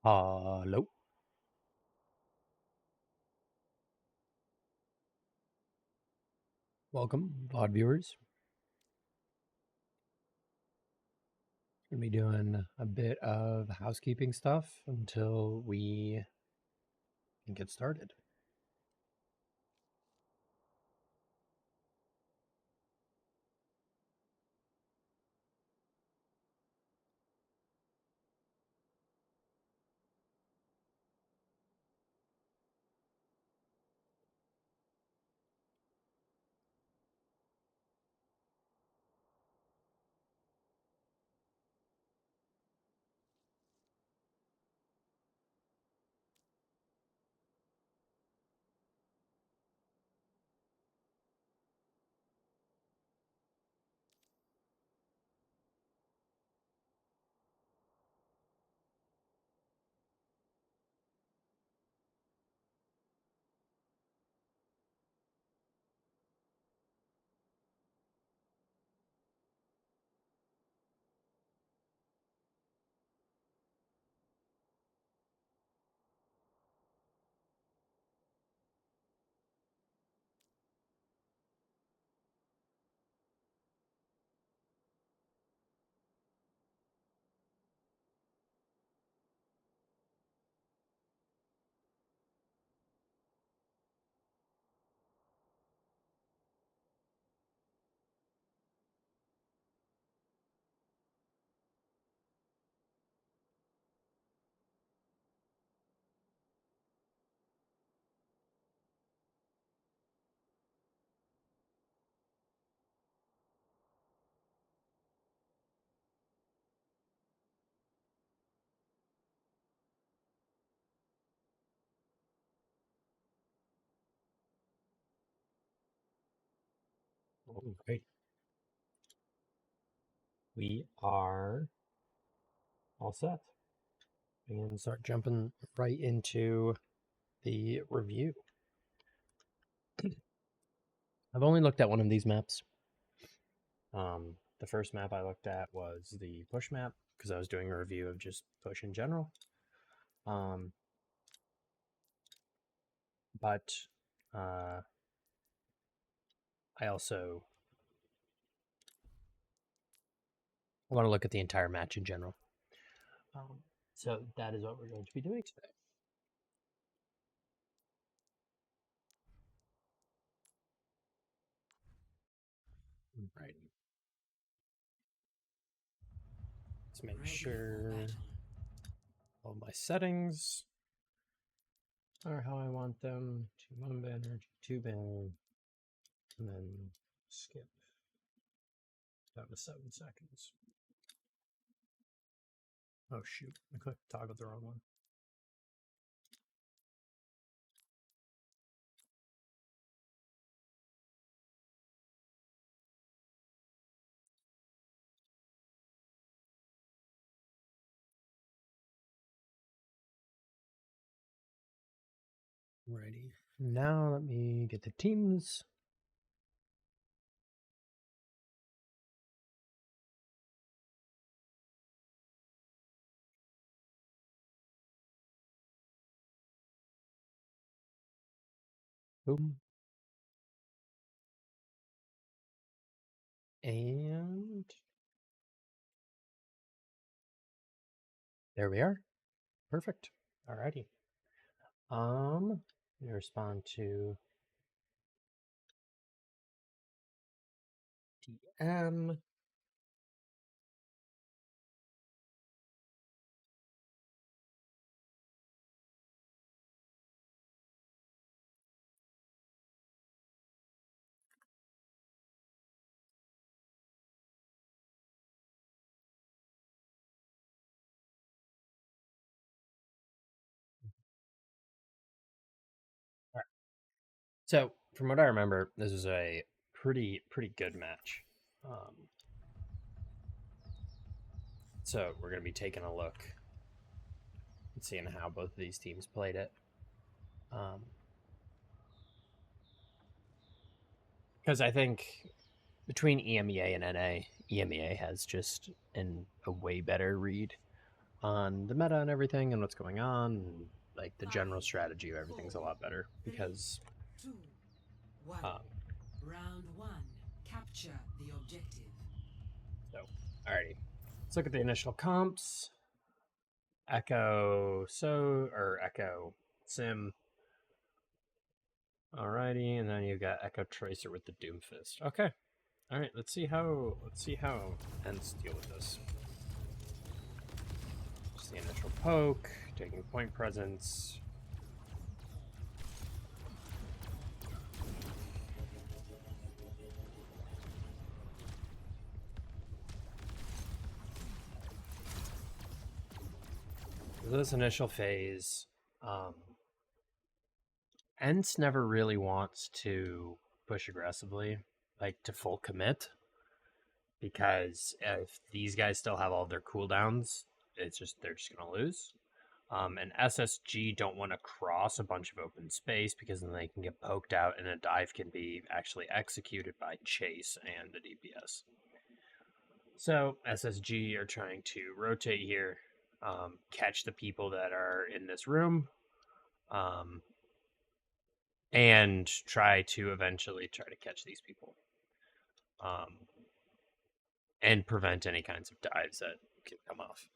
Hello. Welcome, VOD viewers. Gonna be doing a bit of housekeeping stuff until we can get started. Okay. We are all set. And start jumping right into the review. I've only looked at one of these maps. The first map I looked at was the push map because I was doing a review of just push in general. But I also want to look at the entire match in general. So that is what we're going to be doing today. Right. Let's make sure all my settings are how I want them. 1 banner, 2 banner, and then skip down to 7 seconds. Oh shoot, I clicked toggle the wrong one. Righty. Now let me get the teams. Boom. And there we are. Perfect. Alrighty. Let me respond to DM. All right. So from what I remember, this is a pretty good match. So we're going to be taking a look and seeing how both of these teams played it. Because I think between EMEA and NA, EMEA has just a way better read on the meta and everything and what's going on, and like the general strategy of everything's a lot better because Round 1. Capture the objective. So, alrighty. Let's look at the initial comps. Echo Sim. Alrighty, and then you got Echo Tracer with the Doomfist. Okay. Alright, let's see how ENCE deal with this. Just the initial poke, taking point presence. This initial phase, ENCE never really wants to push aggressively, like to full commit, because if these guys still have all their cooldowns, they're just gonna lose. And SSG don't want to cross a bunch of open space because then they can get poked out and a dive can be actually executed by Chase and the DPS. So SSG are trying to rotate here, catch the people that are in this room, and try to eventually catch these people, and prevent any kinds of dives that can come off.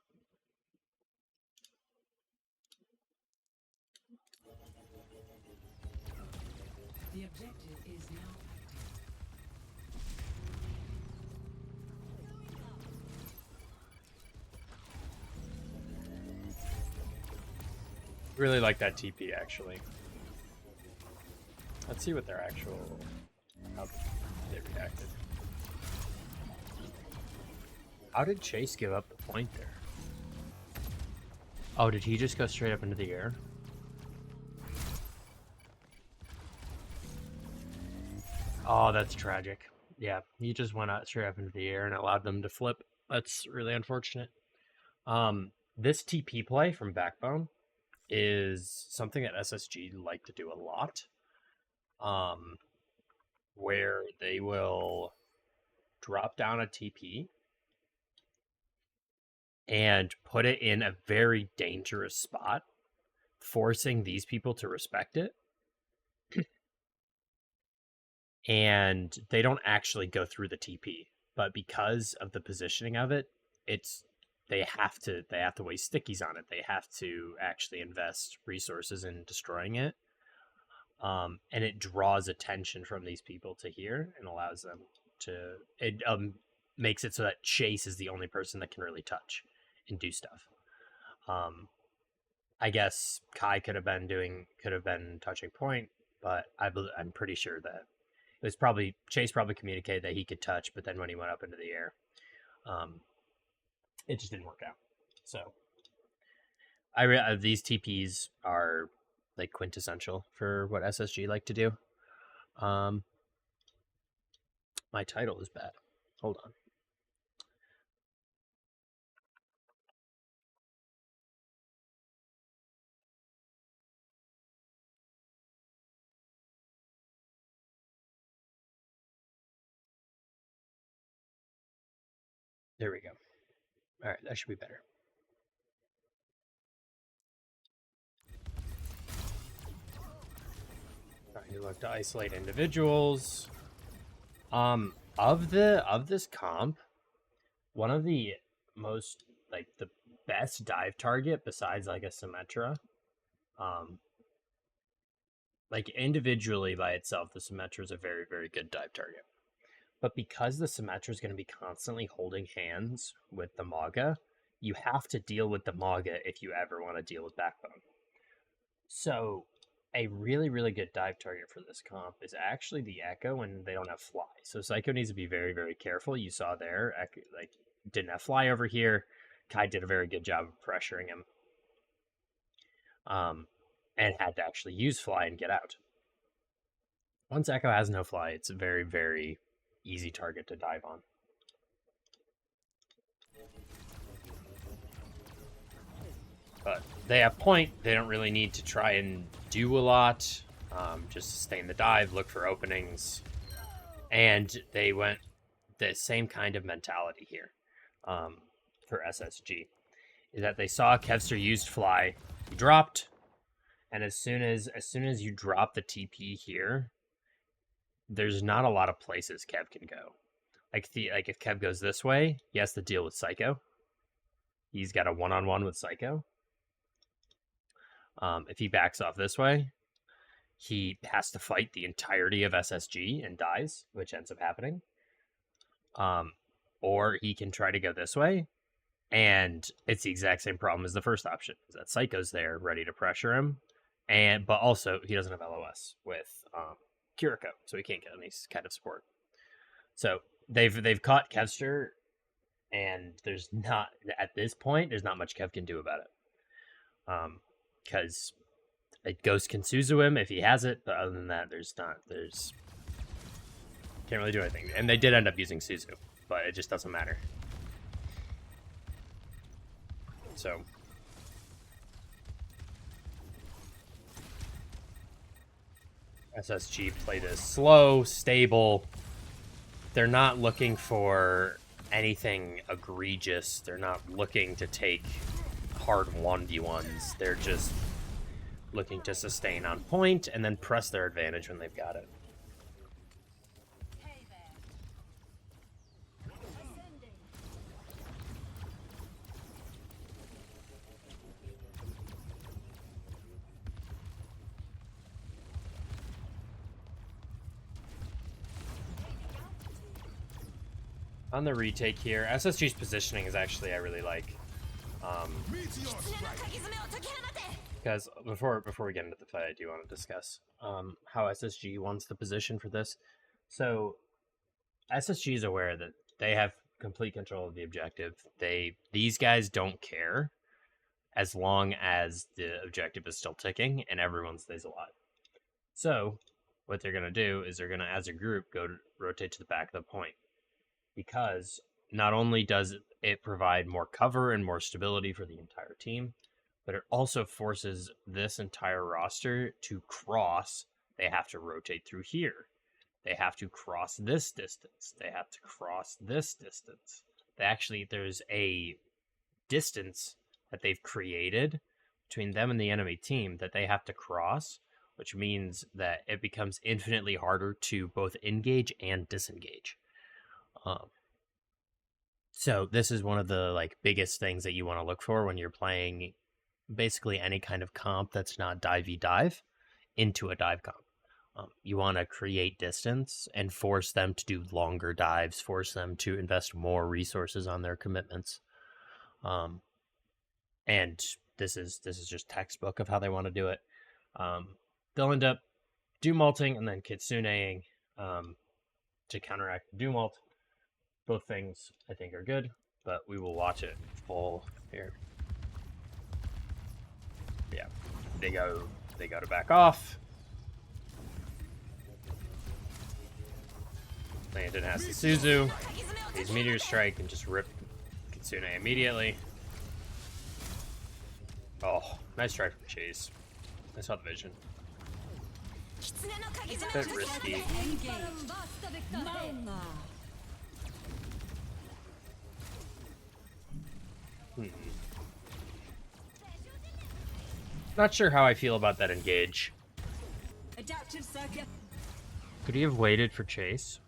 The objective is now active. Really like that TP, actually. Let's see what their actual... how they reacted. How did Chase give up the point there? Oh, did he just go straight up into the air? Oh, that's tragic. Yeah, he just went out straight up into the air and allowed them to flip. That's really unfortunate. This TP play from Backbone is something that SSG like to do a lot. Where they will drop down a TP and put it in a very dangerous spot, forcing these people to respect it. And they don't actually go through the TP, but because of the positioning of it, they have to waste stickies on it. They have to actually invest resources in destroying it. And it draws attention from these people to here and allows them to... It makes it so that Chase is the only person that can really touch and do stuff. I guess Kai could have been touching point, but I'm pretty sure that it was Chase probably communicated that he could touch, but then when he went up into the air, it just didn't work out. So these TPs are like quintessential for what SSG like to do. My title is bad. Hold on. There we go. All right, that should be better. Trying to look to isolate individuals. Of this comp, one of the most, like, the best dive target besides like a Symmetra, like individually by itself, the Symmetra is a very, very good dive target. But because the Symmetra is going to be constantly holding hands with the Maga, you have to deal with the Maga if you ever want to deal with Backbone. So a really, really good dive target for this comp is actually the Echo when they don't have fly. So Psycho needs to be very, very careful. You saw there, Echo, like, didn't have fly over here. Kai did a very good job of pressuring him. And had to actually use fly and get out. Once Echo has no fly, it's a very, very easy target to dive on. But they have point. They don't really need to try and do a lot. Just sustain the dive, look for openings. And they went the same kind of mentality here for SSG. is that they saw Kevster used fly. He dropped, and as soon as you drop the TP here, there's not a lot of places Kev can go. Like if Kev goes this way, he has to deal with Psycho. He's got a one-on-one with Psycho. If he backs off this way, he has to fight the entirety of SSG and dies, which ends up happening. Or he can try to go this way, and it's the exact same problem as the first option. Is that Psycho's there, ready to pressure him, but also he doesn't have LOS with Kiriko, so he can't get any kind of support. So they've caught Kevster, and there's not at this point. There's not much Kev can do about it, because Ghost can Suzu him if he has it, but other than that, there's can't really do anything. And they did end up using Suzu, but it just doesn't matter. So SSG played as slow, stable. They're not looking for anything egregious. They're not looking to take hard 1v1s. They're just looking to sustain on point and then press their advantage when they've got it. On the retake here, SSG's positioning is actually I really like. Because before we get into the fight, I do want to discuss how SSG wants the position for this. So SSG is aware that they have complete control of the objective. These guys don't care as long as the objective is still ticking and everyone stays alive. So what they're gonna do is they're gonna, as a group, rotate to the back of the point. Because not only does it provide more cover and more stability for the entire team, but it also forces this entire roster to cross. They have to rotate through here. They have to cross this distance. They have to cross this distance. There's a distance that they've created between them and the enemy team that they have to cross, which means that it becomes infinitely harder to both engage and disengage. So this is one of the biggest things that you want to look for when you're playing basically any kind of comp that's not dive into a dive comp. You want to create distance and force them to do longer dives, force them to invest more resources on their commitments. And this is just textbook of how they want to do it. They'll end up Doom-ulting and then Kitsuneing to counteract the Doom-ult. Both things I think are good, but we will watch it full here. Yeah, they go to back off. Landon has the Suzu. These Meteor Strike and just rip Kitsune immediately. Oh, nice try from Chase. I saw the vision. A bit risky. Not sure how I feel about that engage. Could he have waited for Chase?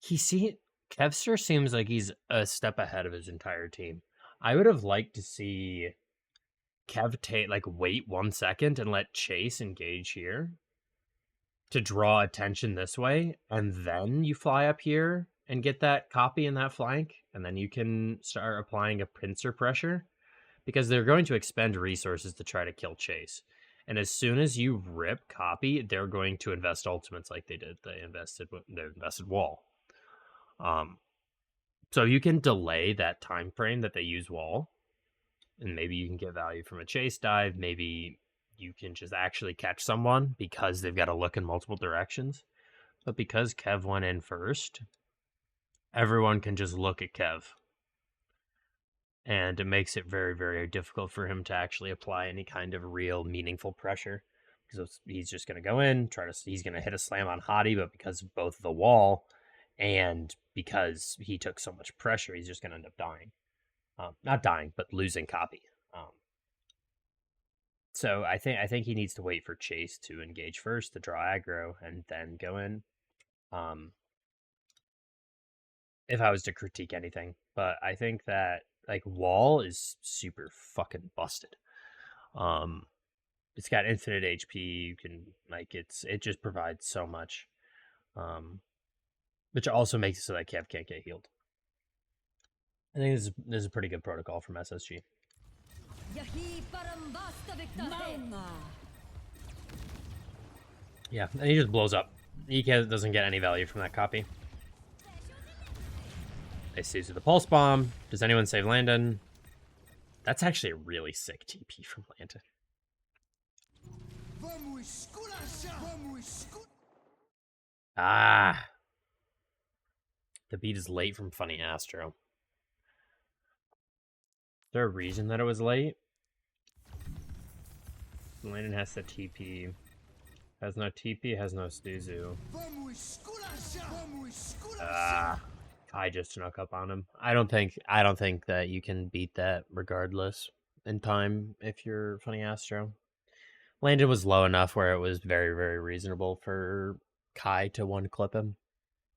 Kevster seems like he's a step ahead of his entire team. I would have liked to see Kev wait 1 second and let Chase engage here to draw attention this way, and then you fly up here and get that copy in that flank, and then you can start applying a pincer pressure, because they're going to expend resources to try to kill Chase. And as soon as you rip copy, they're going to invest ultimates like they did. They invested wall. So you can delay that time frame that they use wall, and maybe you can get value from a chase dive. Maybe you can just actually catch someone because they've got to look in multiple directions. But because Kev went in first, everyone can just look at Kev. And it makes it very, very difficult for him to actually apply any kind of real meaningful pressure. Because he's just going to go in, he's going to hit a slam on Hottie, but because of both the wall And because he took so much pressure, he's just going to end up dying. Not dying, but losing copy. So I think he needs to wait for Chase to engage first, to draw aggro, and then go in. If I was to critique anything, but I think that like Wall is super fucking busted. It's got infinite HP. You can like it just provides so much, which also makes it so that Kev can't get healed. I think this is a pretty good protocol from SSG. Yeah, and he just blows up. He doesn't get any value from that copy. They seize the pulse bomb. Does anyone save Landon? That's actually a really sick TP from Landon. Ah. The beat is late from Funny Astro. Is there a reason that it was late? Landon has the TP. Has no TP, has no Stuzu. I just snuck up on him. I don't think that you can beat that regardless in time if you're Funny Astro. Landon was low enough where it was very, very reasonable for Kai to one-clip him.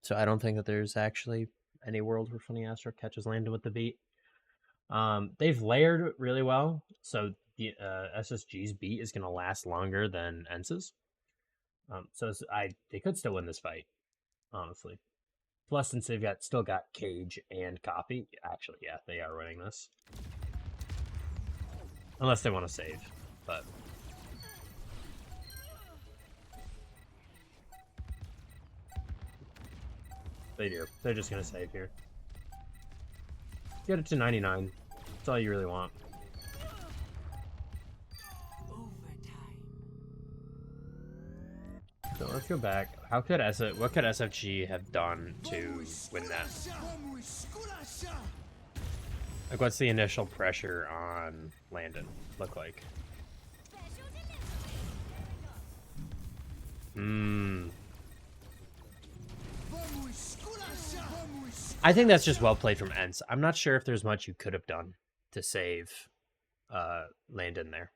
So I don't think that there's actually any world where Funny Astro catches Landon with the beat. They've layered really well, so the SSG's beat is going to last longer than ENCE's. They could still win this fight, honestly. Plus, since they've still got Cage and Copy, actually, yeah, they are winning this. Unless they want to save, but... They do. They're just going to save here. Get it to 99. That's all you really want. So let's go back. What could SFG have done to win that? Like, what's the initial pressure on Landon look like? I think that's just well played from ENCE. I'm not sure if there's much you could have done to save Landon there.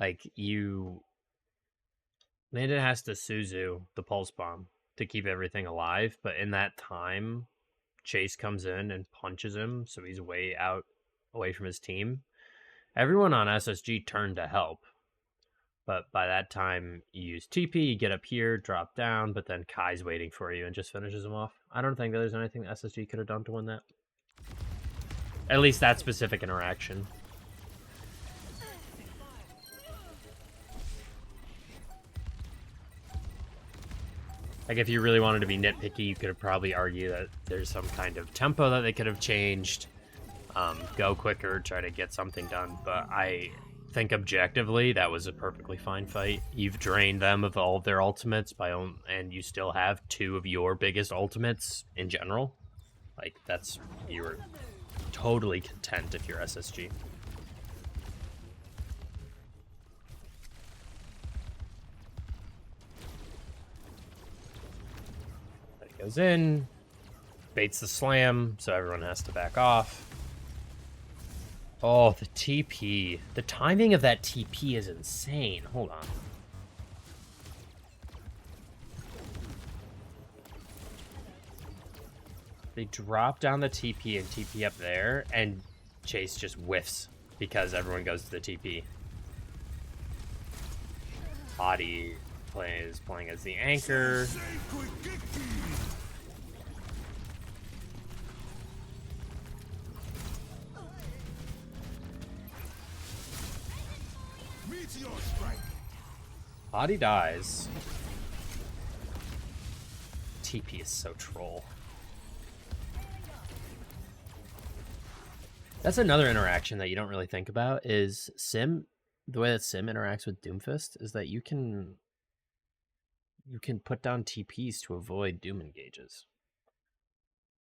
Like, Landon has to Suzu the pulse bomb to keep everything alive, but in that time, Chase comes in and punches him, so he's way out away from his team. Everyone on SSG turned to help, but by that time, you use TP, you get up here, drop down, but then Kai's waiting for you and just finishes him off. I don't think that there's anything that SSG could have done to win that. At least that specific interaction. Like, if you really wanted to be nitpicky, you could have probably argued that there's some kind of tempo that they could have changed. Go quicker, try to get something done. But I think objectively, that was a perfectly fine fight. You've drained them of all of their ultimates, and you still have two of your biggest ultimates in general. Like, you were totally content if you're SSG. Goes in, baits the slam, so everyone has to back off. Oh, the TP. The timing of that TP is insane. Hold on. They drop down the TP and TP up there, and Chase just whiffs because everyone goes to the TP. Hottie is playing as the anchor. Hottie dies. TP is so troll. That's another interaction that you don't really think about is Sim. The way that Sim interacts with Doomfist is that you can put down TPs to avoid Doom engages,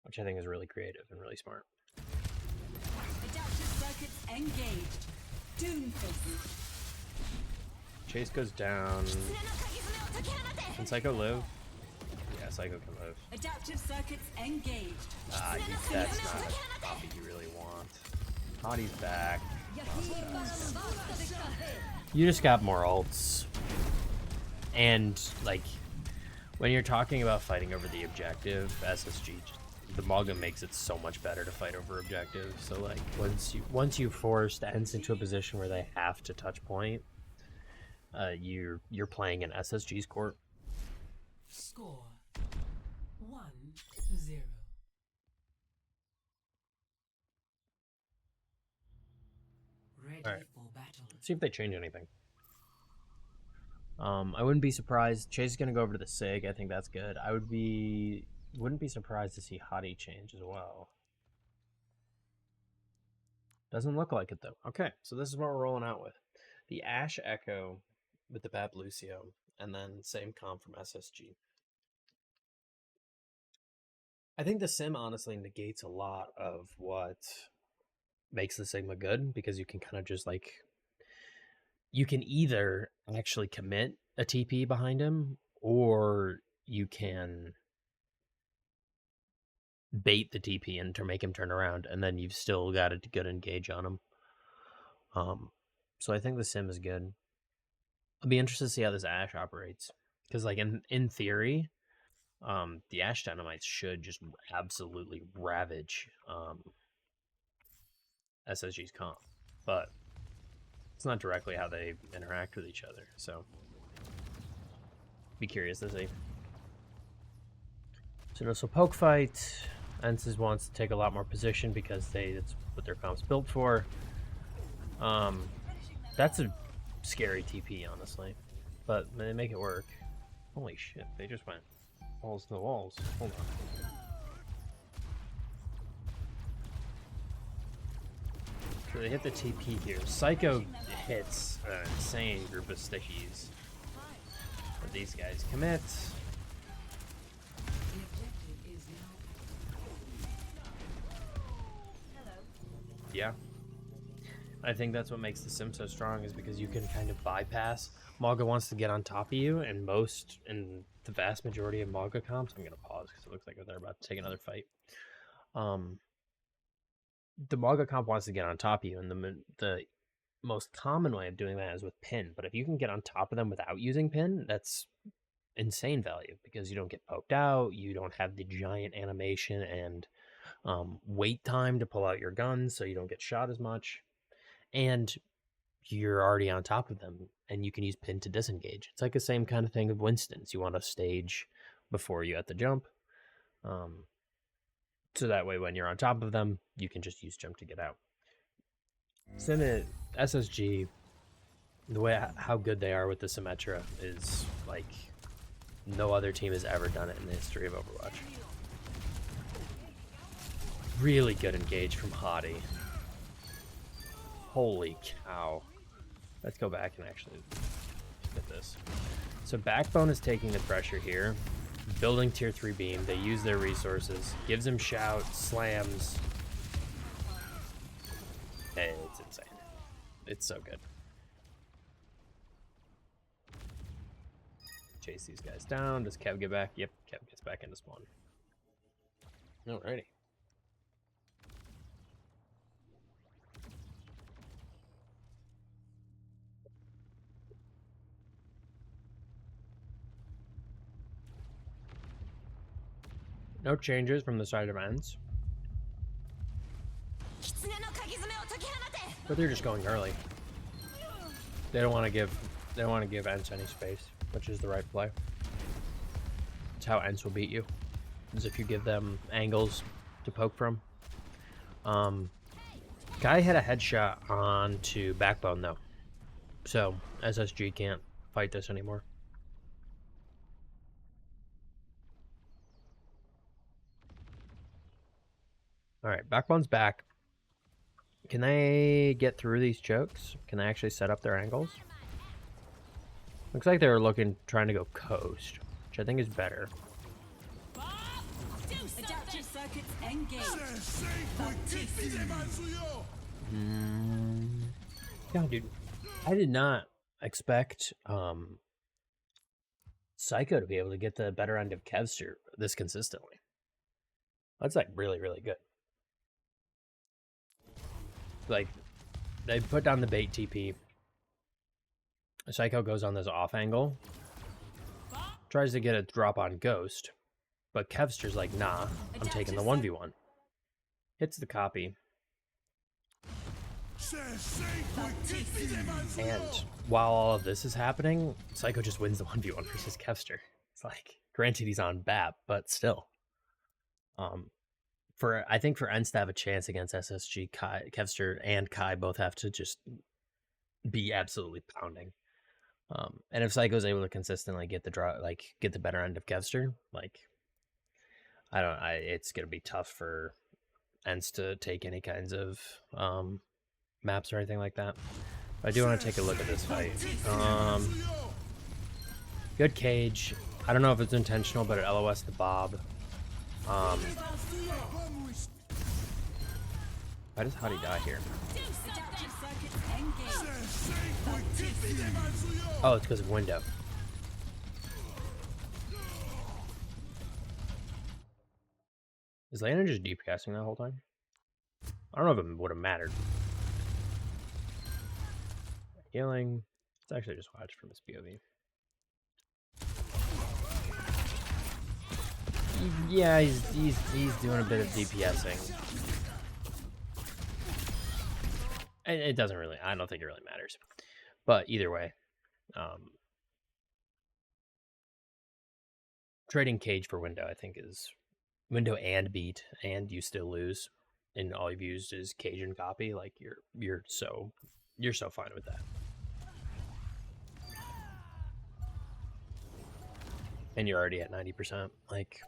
which I think is really creative and really smart. Adaptive circuits engaged. Doomfist. Chase goes down. Can Psycho live? Yes. Yeah, Psycho can live. Adaptive circuits engaged. That's not a copy you really want. Hottie's back. You just got more ults. And, like, when you're talking about fighting over the objective, SSG, the Malga makes it so much better to fight over objective. So, like, once you force ENCE into a position where they have to touch point, you're playing in SSG's court. Score 1-0. Ready All right. for battle. Let's see if they change anything. I wouldn't be surprised. Chase is gonna go over to the SIG. I think that's good. Wouldn't be surprised to see Hottie change as well. Doesn't look like it though. Okay, so this is what we're rolling out with. The Ashe Echo with the Bap Lucio, and then same comp from SSG. I think the sim honestly negates a lot of what makes the Sigma good, because you can kind of just like, you can either actually commit a TP behind him, or you can bait the TP and to make him turn around, and then you've still got a good engage on him. So I think the sim is good. I'll be interested to see how this Ashe operates, because like in theory, the Ashe Dynamites should just absolutely ravage SSG's comp, but it's not directly how they interact with each other, so be curious to see. So poke fight. ENCE wants to take a lot more position because that's what their comp's built for. That's a scary TP, honestly, but they make it work. Holy shit, they just went walls to the walls. Hold on. So they hit the TP here. Psycho hits an insane group of stickies. But these guys commit. The objective is now. Yeah. I think that's what makes the sim so strong, is because you can kind of bypass. Malga wants to get on top of you, and the vast majority of Malga comps, I'm going to pause because it looks like they're about to take another fight. The Malga comp wants to get on top of you, and the most common way of doing that is with pin. But if you can get on top of them without using pin, that's insane value, because you don't get poked out, you don't have the giant animation and wait time to pull out your gun, so you don't get shot as much, and you're already on top of them, and you can use pin to disengage. It's like the same kind of thing with Winston's. You want to stage before you at the jump, so that way when you're on top of them, you can just use jump to get out. Sim SSG, the way how good they are with the Symmetra is like no other team has ever done it in the history of Overwatch. Really good engage from Hottie. Holy cow. Let's go back and actually look at this. So Backbone is taking the pressure here, building tier 3 beam. They use their resources, gives him shout, slams. Hey, it's insane. It's so good. Chase these guys down. Does Kev get back? Yep, Kev gets back into spawn. Alrighty. No changes from the side of ENCE, but they're just going early. They don't want to give ENCE any space, which is the right play. It's how ENCE will beat you, is if you give them angles to poke from. Guy had a headshot onto Backbone though, so SSG can't fight this anymore. Alright, Backbone's back. Can they get through these chokes? Can they actually set up their angles? Looks like they were trying to go coast, which I think is better. Adaptive circuits engaged. Yeah, dude. I did not expect Psycho to be able to get the better end of Kevster this consistently. That's like really, really good. Like, they put down the bait TP. Psycho goes on this off angle, tries to get a drop on Ghost, but Kevster's like, nah, I'm taking the 1v1. Hits the copy. And while all of this is happening, Psycho just wins the 1v1 versus Kevster. It's like, granted he's on BAP, but still. I think for ENCE to have a chance against SSG, Kevster and Kai both have to just be absolutely pounding. And if Psycho's able to consistently get the draw, like get the better end of Kevster, like it's gonna be tough for ENCE to take any kinds of maps or anything like that. But I do want to take a look at this fight. Good cage. I don't know if it's intentional, but it LOS the Bob. Why does Hottie die here? Oh, it's because of window. Is Lana just deep casting that whole time? I don't know if it would have mattered. Healing. Let's actually just watch from his POV. Yeah, he's doing a bit of DPSing. It doesn't really, I don't think it really matters. But either way, trading cage for window, I think, is window and beat, and you still lose, and all you've used is cage and copy. Like you're so fine with that. And you're already at 90%. Like,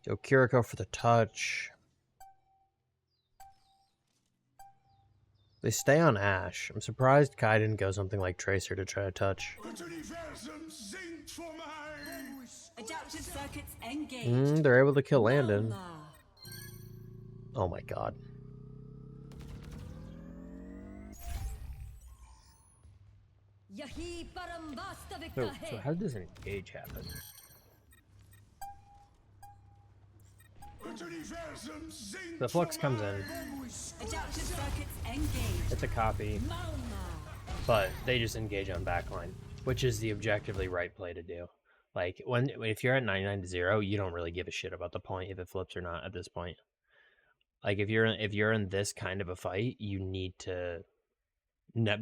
go Kiriko for the touch. They stay on Ashe. I'm surprised Kai didn't go something like Tracer to try to touch. They're able to kill Landon. Oh my god. So how did this engage happen? The flux comes in. It's a copy. But they just engage on backline, which is the objectively right play to do. Like, if you're at 99-0, you don't really give a shit about the point if it flips or not at this point. Like, if you're in this kind of a fight, you need to,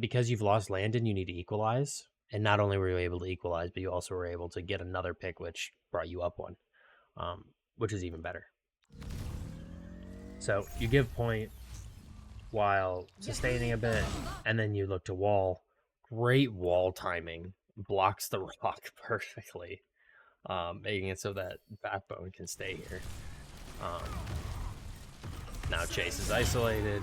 because you've lost Landon, you need to equalize. And not only were you able to equalize, but you also were able to get another pick, which brought you up one, which is even better. So you give point while sustaining a bit, and then you look to wall. Great wall timing. Blocks the rock perfectly, making it so that Backbone can stay here. Now Chase is isolated.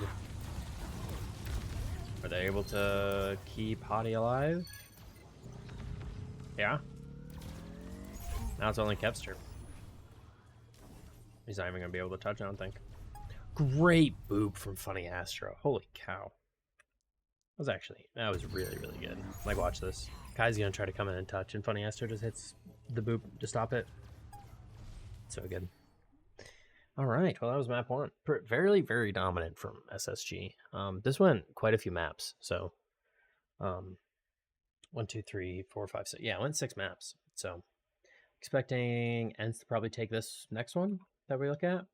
Are they able to keep Hottie alive? Yeah. Now it's only Kevster. He's not even going to be able to touch, I don't think. Great boop from Funny Astro. Holy cow. That was really, really good. Like, watch this. Kai's going to try to come in and touch, and Funny Astro just hits the boop to stop it. So good. All right, well, that was map 1. Very, very dominant from SSG. This went quite a few maps. So, 1, 2, 3, 4, 5, 6. Yeah, it went 6 maps. So, expecting ENCE to probably take this next one that we look at.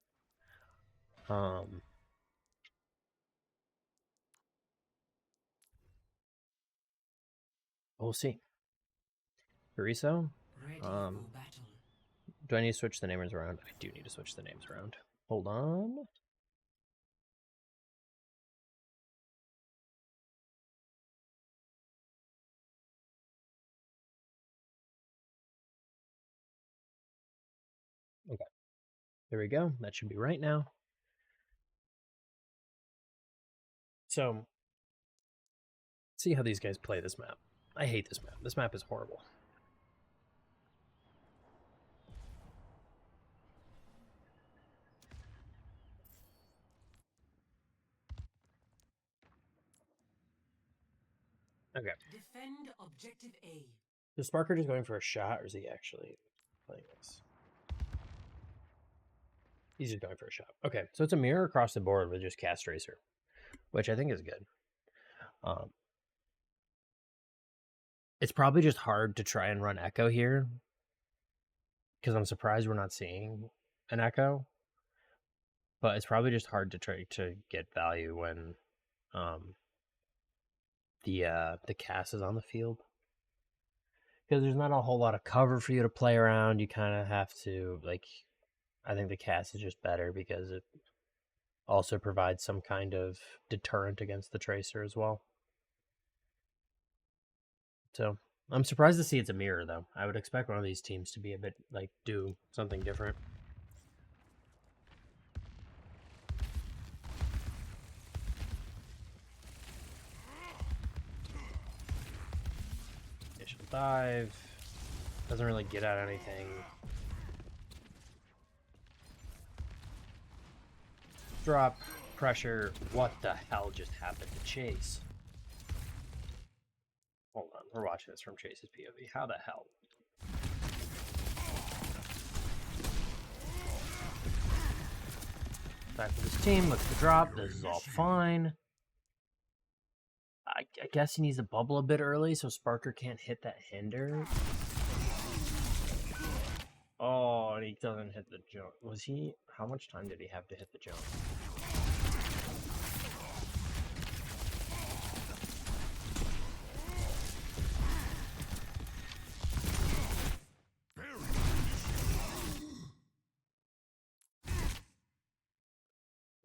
We'll see. Chorizo? Do I need to switch the names around? I do need to switch the names around. Hold on. Okay. There we go. That should be right now. So, see how these guys play this map. I hate this map. This map is horrible. Okay. Defend objective A. Is Sparker just going for a shot, or is he actually playing this? He's just going for a shot. Okay, so it's a mirror across the board with just Cast Racer, which I think is good. It's probably just hard to try and run Echo here, because I'm surprised we're not seeing an Echo. But it's probably just hard to try to get value when the cast is on the field, because there's not a whole lot of cover for you to play around. You kind of have to, like, I think the cast is just better because it also provides some kind of deterrent against the Tracer as well. So I'm surprised to see it's a mirror, though. I would expect one of these teams to be a bit, like, do something different. Initial dive. Doesn't really get at anything. Drop. Pressure. What the hell just happened to Chase? Hold on, we're watching this from Chase's POV. How the hell? Back to this team, looks to drop. This is all fine. I guess he needs to bubble a bit early so Sparker can't hit that hinder. Oh, and he doesn't hit the jump. Was he? How much time did he have to hit the jump?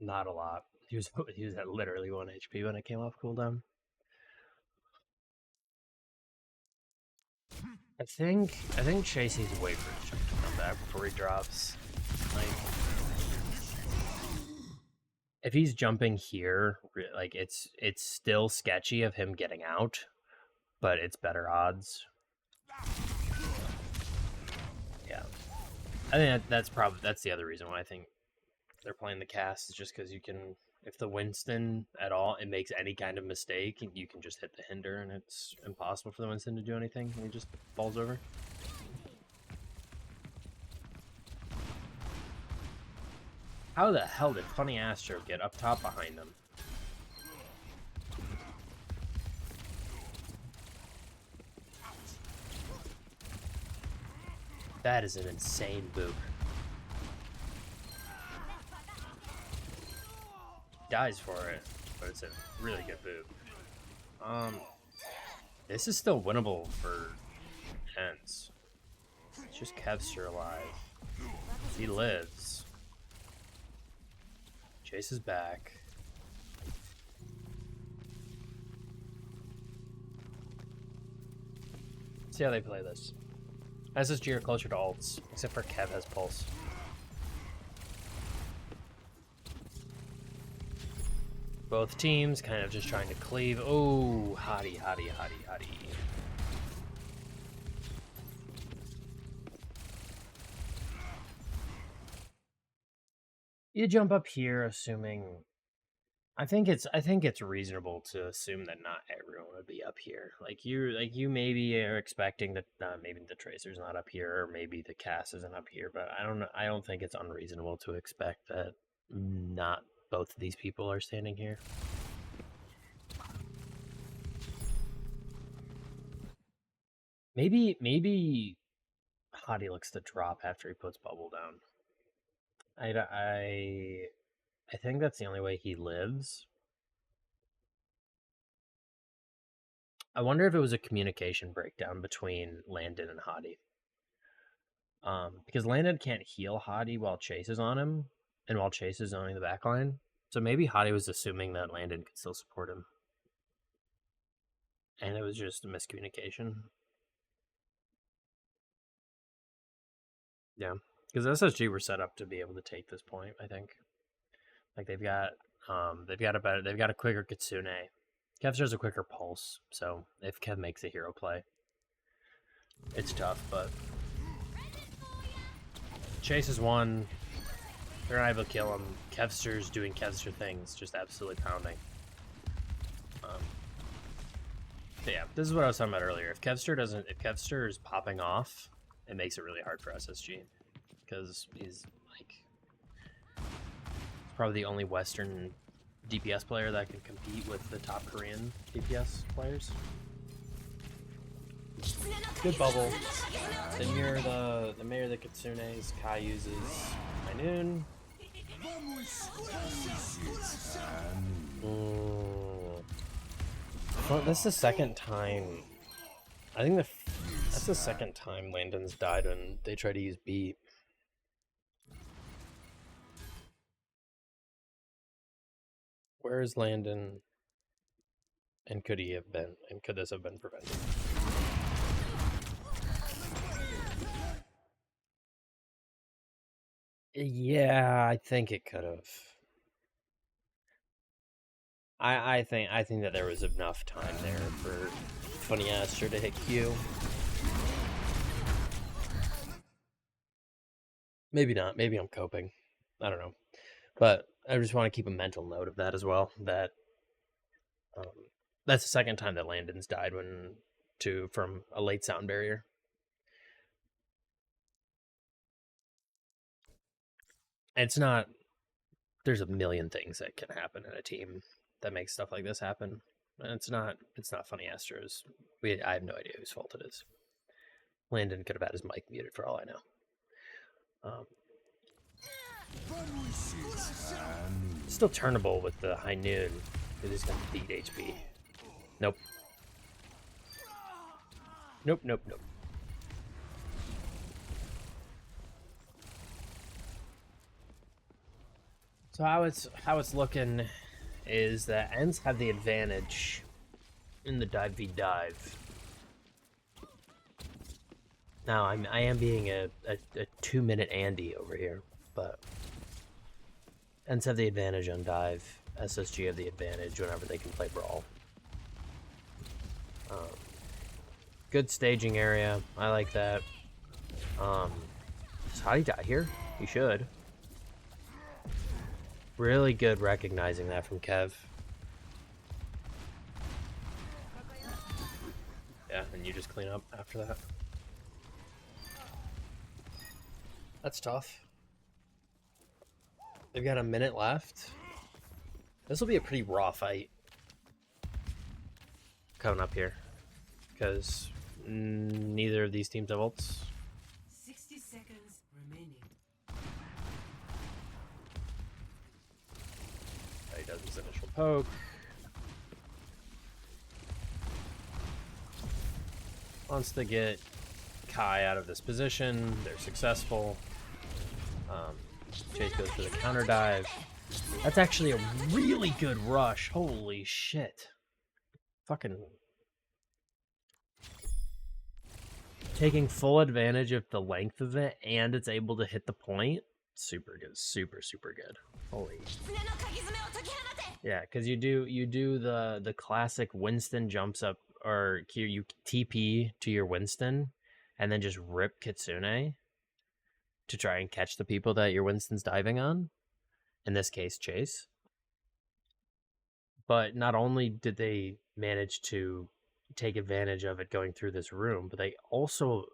Not a lot. He was at literally 1 HP when it came off cooldown. I think Chase needs to wait for his jump to come back before he drops. Like, if he's jumping here, like, it's still sketchy of him getting out, but it's better odds. Yeah, I think that's the other reason why I think they're playing the cast, is just because you can, if the Winston at all, it makes any kind of mistake, you can just hit the hinder, and it's impossible for the Winston to do anything. He just falls over. How the hell did Funny Astro get up top behind them? That is an insane boop. Dies for it, but it's a really good boop. This is still winnable for ENCE. It's just Kevster alive. He lives. Chase is back. Let's see how they play this. SSG are closer to ults, except for Kev has pulse. Both teams kind of just trying to cleave. Oh, hottie. You jump up here, assuming. I think it's reasonable to assume that not everyone would be up here. Like you maybe are expecting that maybe the Tracer's not up here, or maybe the cast isn't up here. But I don't think it's unreasonable to expect that not both of these people are standing here. Maybe Hottie looks to drop after he puts bubble down. I think that's the only way he lives. I wonder if it was a communication breakdown between Landon and Hottie. Because Landon can't heal Hottie while Chase is on him, and while Chase is owning the backline. So maybe Hottie was assuming that Landon could still support him. And it was just a miscommunication. Yeah. Because SSG were set up to be able to take this point, I think. Like they've got a quicker Kitsune. Kev's has a quicker pulse, so if Kev makes a hero play, it's tough, but Chase is one. They're not able to kill him. Kevster's doing Kevster things, just absolutely pounding. Yeah, this is what I was talking about earlier. If Kevster is popping off, it makes it really hard for SSG because he's like probably the only Western DPS player that can compete with the top Korean DPS players. Good bubble. They mirror the Kitsunes. Kai uses High Noon. Well, that's the second time. I think that's the second time Landon's died when they try to use beat. Where is Landon? And could he have been? And could this have been prevented? Yeah, I think it could have. I think that there was enough time there for Funny Aster to hit Q. Maybe not. Maybe I'm coping. I don't know. But I just want to keep a mental note of that as well. That that's the second time that Landon's died from a late sound barrier. It's not. There's a million things that can happen in a team that makes stuff like this happen. And it's not Funny Aster's. I have no idea whose fault it is. Landon could have had his mic muted for all I know. Still turnable with the High Noon. It is going to beat HP. Nope. Nope. So how it's looking is that ENCE have the advantage in the dive v dive. Now I am being a 2-minute Andy over here, but ENCE have the advantage on dive. SSG have the advantage whenever they can play brawl. Good staging area. I like that. Does Hottie die here? He should. Really good recognizing that from Kev. Yeah, and you just clean up after that. That's tough. They've got a minute left. This will be a pretty raw fight coming up here because neither of these teams have ults. 60 seconds remaining. He does his initial poke. Wants to get Kai out of this position. They're successful. Chase goes for the counter dive. That's actually a really good rush. Holy shit. Fucking taking full advantage of the length of it, and it's able to hit the point. Super good. Super good. Holy. Yeah, because you do the classic Winston jumps up, or you TP to your Winston and then just rip Kitsune to try and catch the people that your Winston's diving on. In this case, Chase. But not only did they manage to take advantage of it going through this room, but it also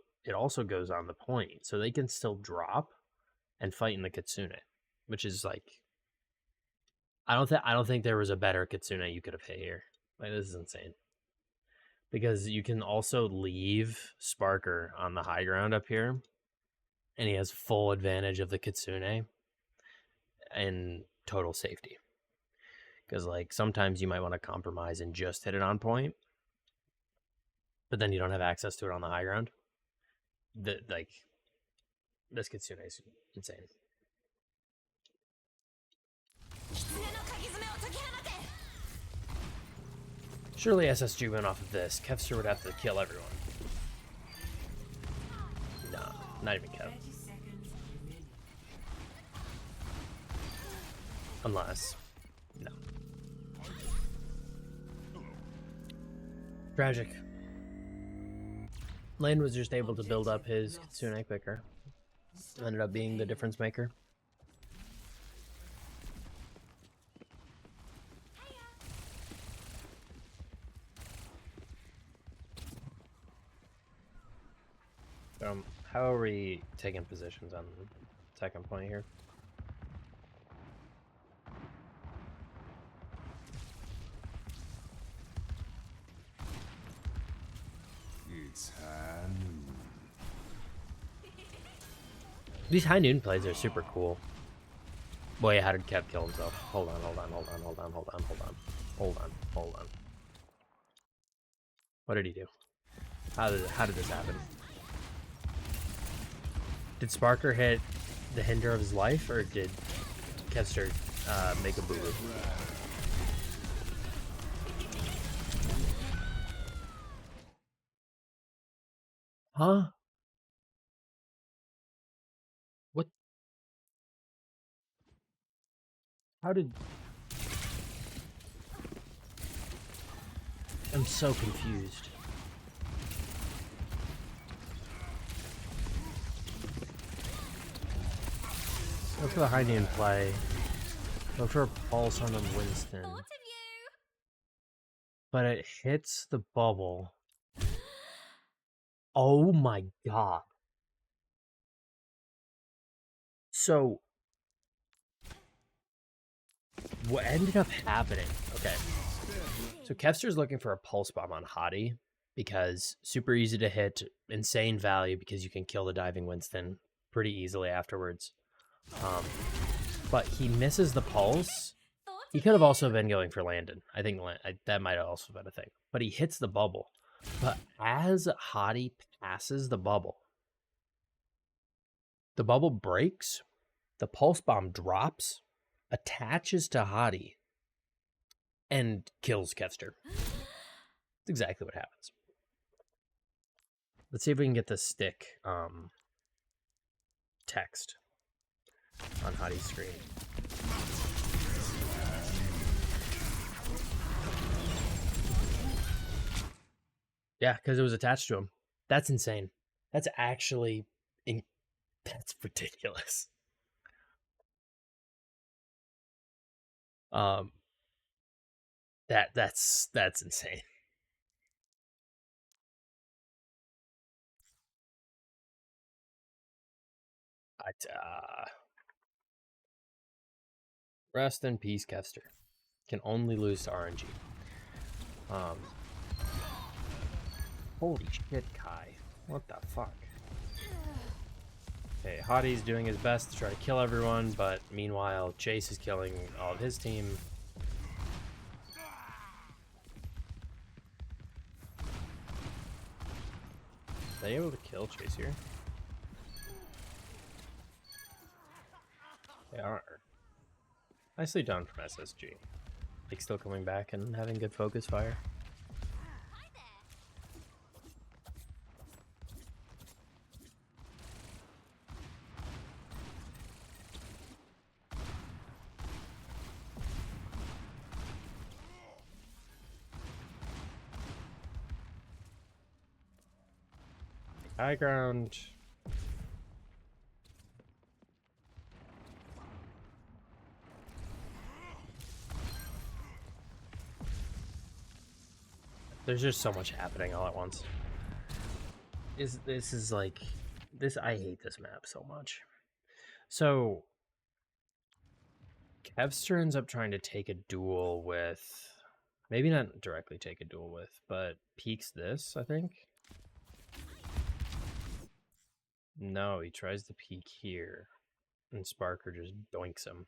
goes on the point, so they can still drop and fight in the Kitsune, which is like, I don't think there was a better Kitsune you could have hit here. Like, this is insane. Because you can also leave Sparker on the high ground up here, and he has full advantage of the Kitsune and total safety. Because, like, sometimes you might want to compromise and just hit it on point, but then you don't have access to it on the high ground. This Kitsune is insane. Surely SSG went off of this. Kevster would have to kill everyone. No, not even Kev. Unless, no. Tragic. Lane was just able to build up his Kitsune quicker. Ended up being the difference maker. How are we taking positions on the second point here? It's high noon. These high noon plays are super cool. Boy, how did Kev kill himself? Hold on. What did he do? How did this happen? Did Sparker hit the hinder of his life, or did Kevster make a boo-boo? Huh? What? How did... I'm so confused. Go for the high noon play. Go for a pulse on the Winston. But it hits the bubble. Oh my god. So, what ended up happening? Okay. So Kevster's looking for a pulse bomb on Hottie because super easy to hit, insane value because you can kill the diving Winston pretty easily afterwards. But he misses the pulse. He could have also been going for Landon. I think that might have also been a thing. But he hits the bubble. But as Hottie passes the bubble breaks, the pulse bomb drops, attaches to Hottie, and kills Kevster. That's exactly what happens. Let's see if we can get the stick text on Hottie's screen. Yeah, because it was attached to him. That's insane. That's actually... That's ridiculous. That's insane. Rest in peace, Kevster. Can only lose to RNG. Holy shit, Kai. What the fuck? Okay, Hottie's doing his best to try to kill everyone, but meanwhile, Chase is killing all of his team. Are they able to kill Chase here? They are. Nicely done from SSG. Like, still coming back and having good focus fire. High ground. There's just so much happening all at once. This is like this. I hate this map so much. So Kevster ends up trying to take a duel with, maybe not directly take a duel with, but peeks this, I think. No, he tries to peek here, and Sparker just doinks him.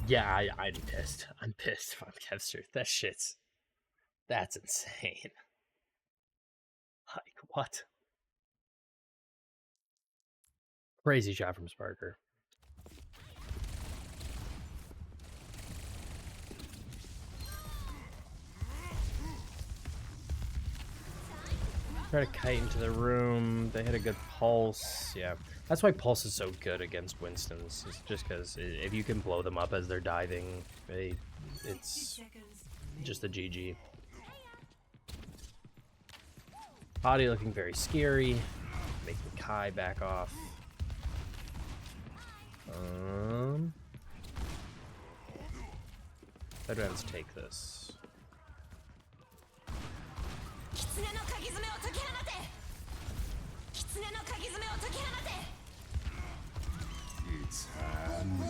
Yeah, I'm pissed. I'm pissed on Kevster. That's insane. Like, what? Crazy shot from Sparker. Try to kite into the room. They hit a good pulse. Yeah, that's why pulse is so good against Winstons. It's just because if you can blow them up as they're diving, it's just a GG. Hottie looking very scary. making Kai back off. How do I take this? It's hand.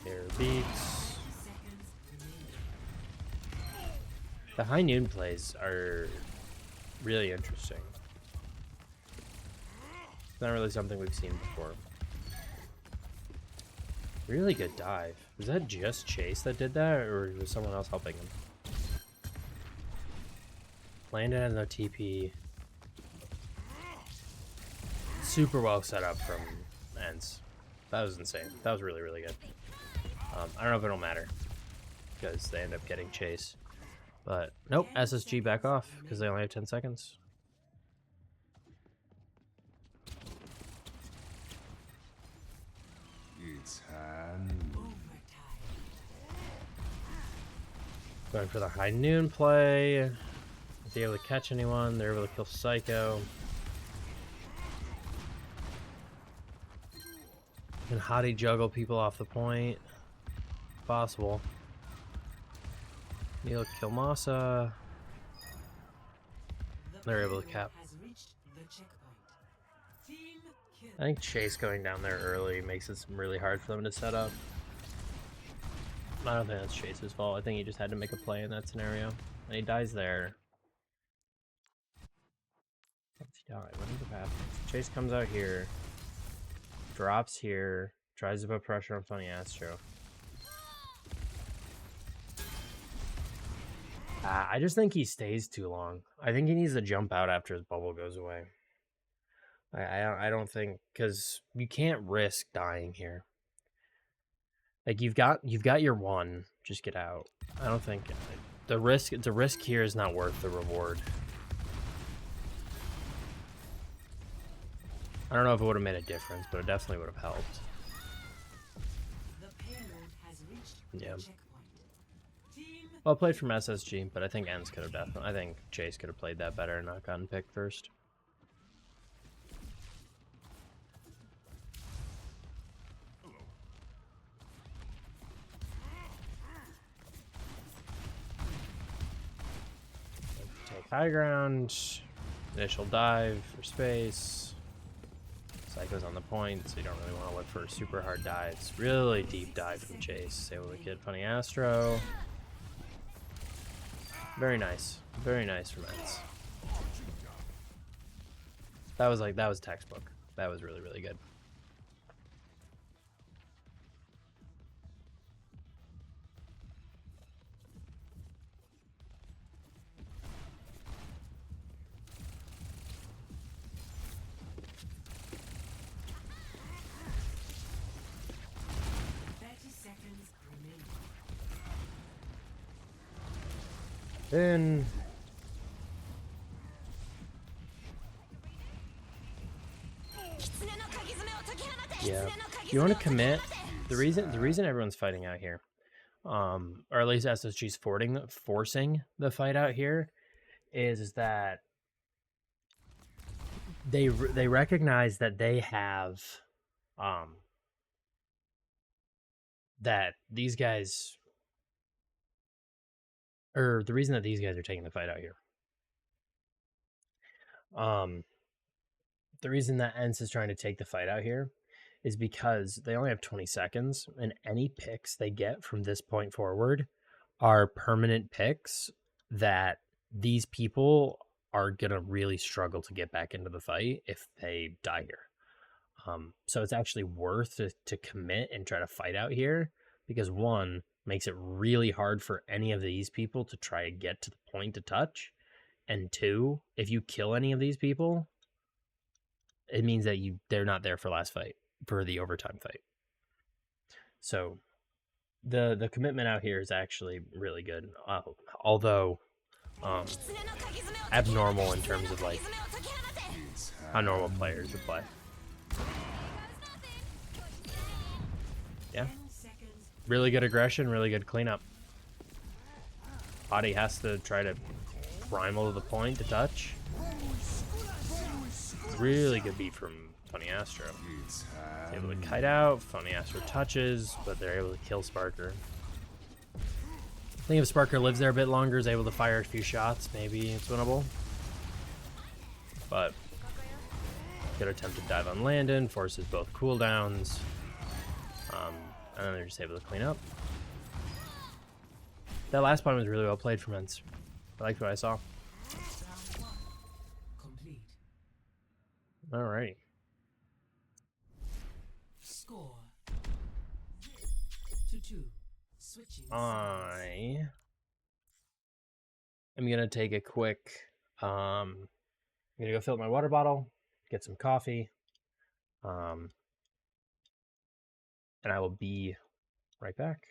Air beats. The high noon plays are really interesting. It's not really something we've seen before. Really good dive. Was that just Chase that did that, or was someone else helping him? Landed on the TP. Super well set up from ENCE. That was insane. That was really, really good. I don't know if it'll matter, because they end up getting Chase. But, nope, SSG back off, because they only have 10 seconds. It's hand. Going for the high noon play. If they're able to catch anyone, they're able to kill Psycho. Can Hottie juggle people off the point? Possible. Neil kill Masa. They're able to cap. I think Chase going down there early makes it really hard for them to set up. I don't think that's Chase's fault. I think he just had to make a play in that scenario. And he dies there. What's he die? What ends up happening? Chase comes out here. Drops here. Tries to put pressure on Funny Astro. I just think he stays too long. I think he needs to jump out after his bubble goes away. I don't think, because you can't risk dying here. Like you've got your one, just get out. I don't think the risk here is not worth the reward. I don't know if it would have made a difference, but it definitely would have helped. Yeah. Well played from SSG, but I think ENCE could have definitely. I think Chase could have played that better and not gotten picked first. Take high ground. Initial dive for space. Psycho's on the point, so you don't really want to look for super hard dives. Really deep dive from Chase. Able to kid Funny Astro. Very nice. Very nice from ENCE. That was textbook. That was really, really good. Then yeah, you want to commit. The reason everyone's fighting out here, or at least SSG's forcing the fight out here, is that they recognize that they have, that these guys. Or the reason that these guys are taking the fight out here. The reason that ENCE is trying to take the fight out here is because they only have 20 seconds, and any picks they get from this point forward are permanent picks that these people are going to really struggle to get back into the fight if they die here. So it's actually worth to commit and try to fight out here because, one, makes it really hard for any of these people to try to get to the point to touch. And two, if you kill any of these people, it means that they're not there for last fight, for the overtime fight. So the commitment out here is actually really good. Although abnormal in terms of like how normal players would play. Yeah. Really good aggression, really good cleanup. Hottie has to try to primal to the point to touch. really good beat from Funny Astro. Its Able to hand. kite out, Funny Astro touches, but they're able to kill Sparker. I think if Sparker lives there a bit longer, is able to fire a few shots, maybe it's winnable. But good attempted dive on Landon, forces both cooldowns. And then they're just able to clean up. That last one was really well played from ENCE. I liked what I saw. Round 1 complete. Alrighty. Score 2-2. Switching sides. I am gonna take a quick I'm gonna go fill up my water bottle, get some coffee, and I will be right back.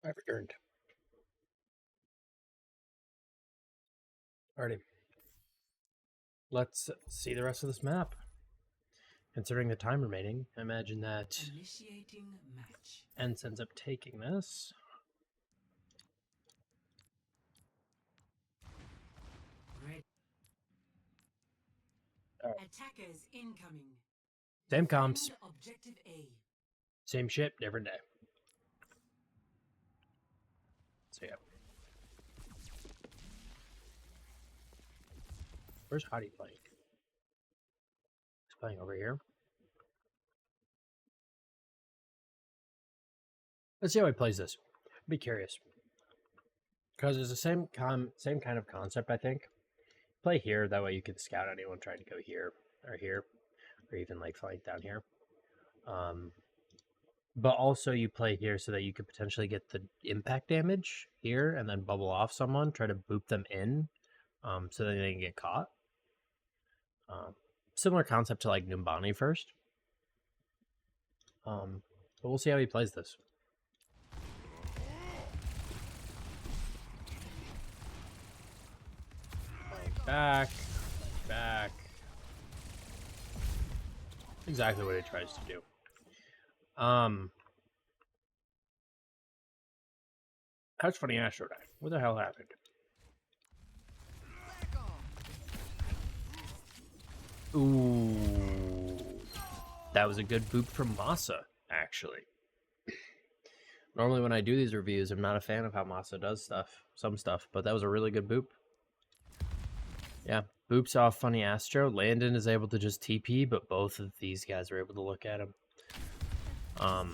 I've returned. Alrighty. Let's see the rest of this map. Considering the time remaining, I imagine that Initiating match. ENCE ends up taking this. Red. Alright. Attackers incoming. Same comps, Objective A. same shit, different day. So yeah. Where's Hottie playing? He's playing over here. Let's see how he plays this. Be curious. Because it's the same kind of concept, I think. Play here, that way you can scout anyone trying to go here, or even like flank down here. But also you play here so that you could potentially get the impact damage here and then bubble off someone, try to boop them in, so that they can get caught. Similar concept to like Numbani first. But we'll see how he plays this. Back. Exactly what he tries to do. How's Funny Astro die? What the hell happened? Ooh. That was a good boop from Masa, actually. Normally when I do these reviews, I'm not a fan of how Masa does some stuff, but that was a really good boop. Yeah, boops off Funny Astro. Landon is able to just TP, but both of these guys are able to look at him. I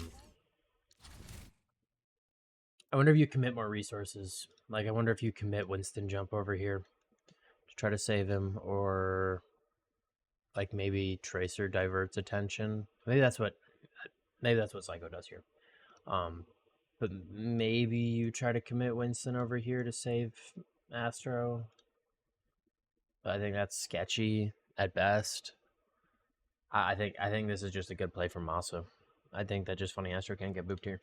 wonder if you commit more resources. Like, I wonder if you commit Winston jump over here to try to save him, or like maybe Tracer diverts attention. Maybe that's what Psycho does here. But maybe you try to commit Winston over here to save Astro. But I think that's sketchy at best. I think this is just a good play from Masa. I think that just Funny Astro can't get booped here.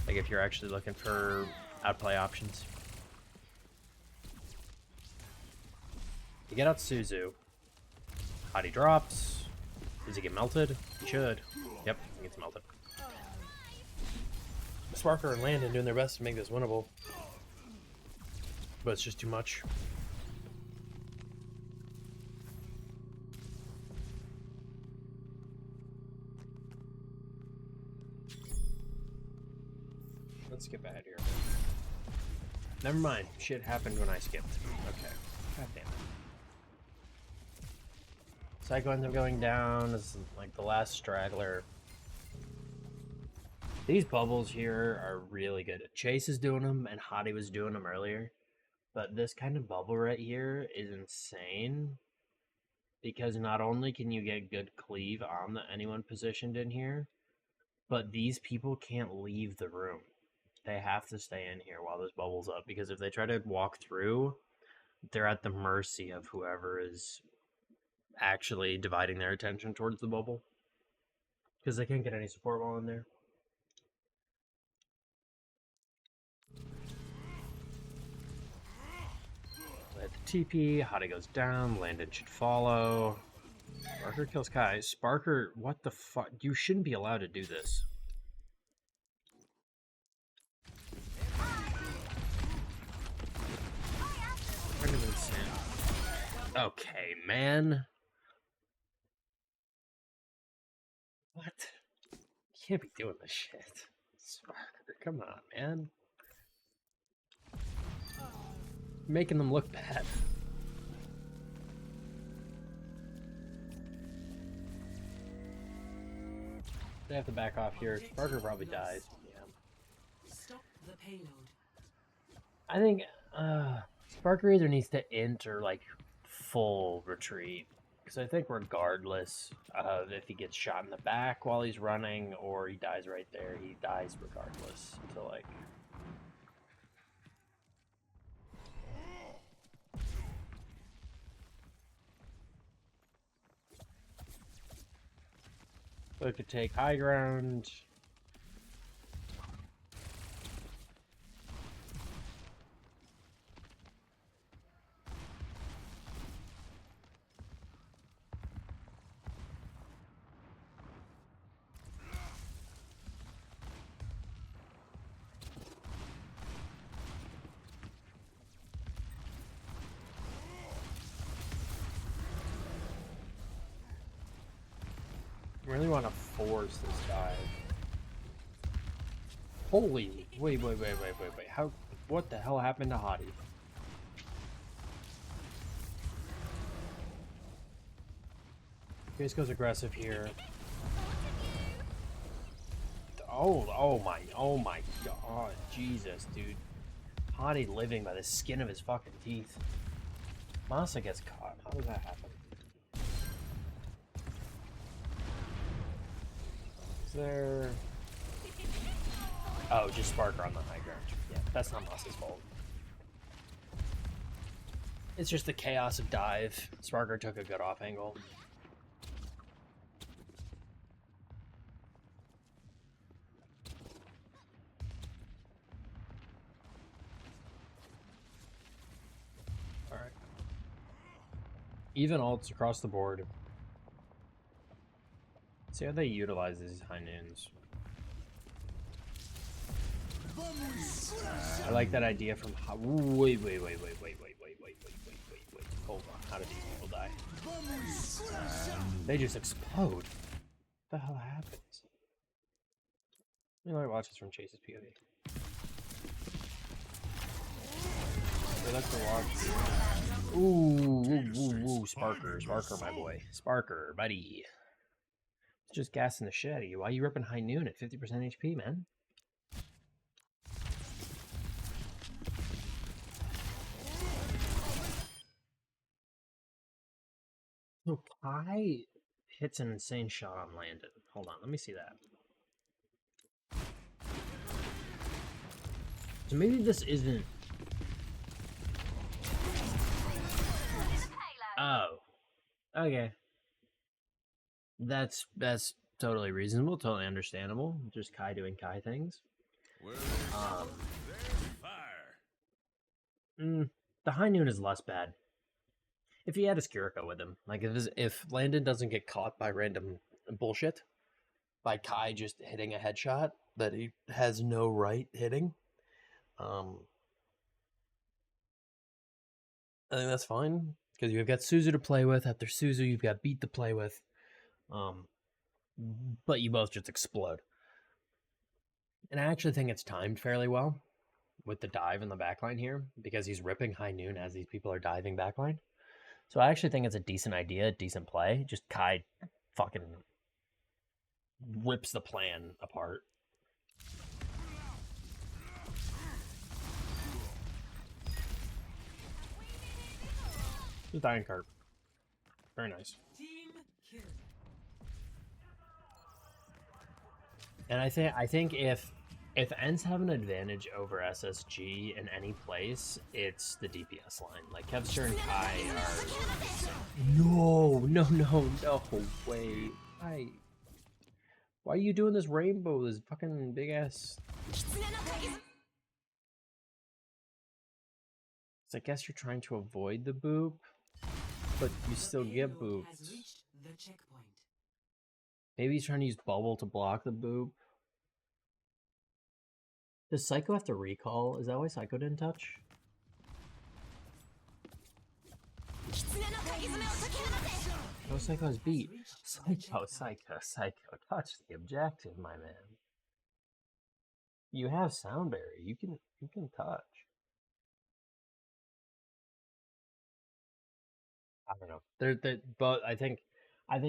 Like if you're actually looking for outplay options. You get out Suzu. Hottie drops. Does he get melted? He should. Yep, he gets melted. Sparker and Landon doing their best to make this winnable. But it's just too much. Let's skip ahead here. Never mind. Shit happened when I skipped. Okay. God damn it. Psycho ends up going down as like the last straggler. These bubbles here are really good. Chase is doing them and Hottie was doing them earlier. But this kind of bubble right here is insane. Because not only can you get good cleave on anyone positioned in here, but these people can't leave the room. They have to stay in here while this bubble's up, because if they try to walk through, they're at the mercy of whoever is actually dividing their attention towards the bubble, because they can't get any support while in there. At the TP, Hottie goes down, Landon should follow. Sparker kills Kai. Sparker, what the fuck? You shouldn't be allowed to do this. Okay, man. What? You can't be doing this shit. Sparker, come on, man. Making them look bad. They have to back off here. Sparker probably dies. Yeah. Stop the payload. I think Sparker either needs to int or like full retreat, because I think regardless of if he gets shot in the back while he's running or he dies right there, he dies regardless. So like, so it could take high ground. really want to force this dive. Holy, wait. How, what the hell happened to Hottie? Face goes aggressive here. Oh my god, Jesus, dude. Hottie living by the skin of his fucking teeth. Masa gets caught. How does that happen? Is there... Oh, just Sparker on the high ground. Yeah, that's not Masa's fault. It's just the chaos of dive. Sparker took a good off angle. Alright. Even ults across the board. See how they utilize these high noons. I like that idea from... Wait. Hold on. How did these people die? They just explode. What the hell happens? Let me watch this from Chase's POV. So that's the watch. Ooh, Sparker, my boy. Sparker, buddy. It's just gassing the shit out of you. Why are you ripping high noon at 50% HP, man? So Kai hits an insane shot on Landon. Hold on, let me see that. So maybe this isn't... Oh. Okay. That's totally reasonable, totally understandable. Just Kai doing Kai things. The high noon is less bad. If he had a Skirika with him, like if Landon doesn't get caught by random bullshit, by Kai just hitting a headshot that he has no right hitting, I think that's fine because you've got Suzu to play with. After Suzu, you've got Beat to play with, but you both just explode. And I actually think it's timed fairly well with the dive in the backline here because he's ripping high noon as these people are diving backline. So I actually think it's a decent idea, a decent play. Just Kai fucking rips the plan apart. Just dying cart. Very nice. Team kill. And I think if ENCE have an advantage over SSG in any place, it's the DPS line. Like Kevster and Kai are... No, wait. Why are you doing this rainbow, this fucking big ass... So I guess you're trying to avoid the boop, but you still get booped. Maybe he's trying to use bubble to block the boop. Does Psycho have to recall? Is that why Psycho didn't touch? No, Psycho's beat. Psycho, touch the objective, my man. You have sound barrier. You can touch. I don't know. They're both. I think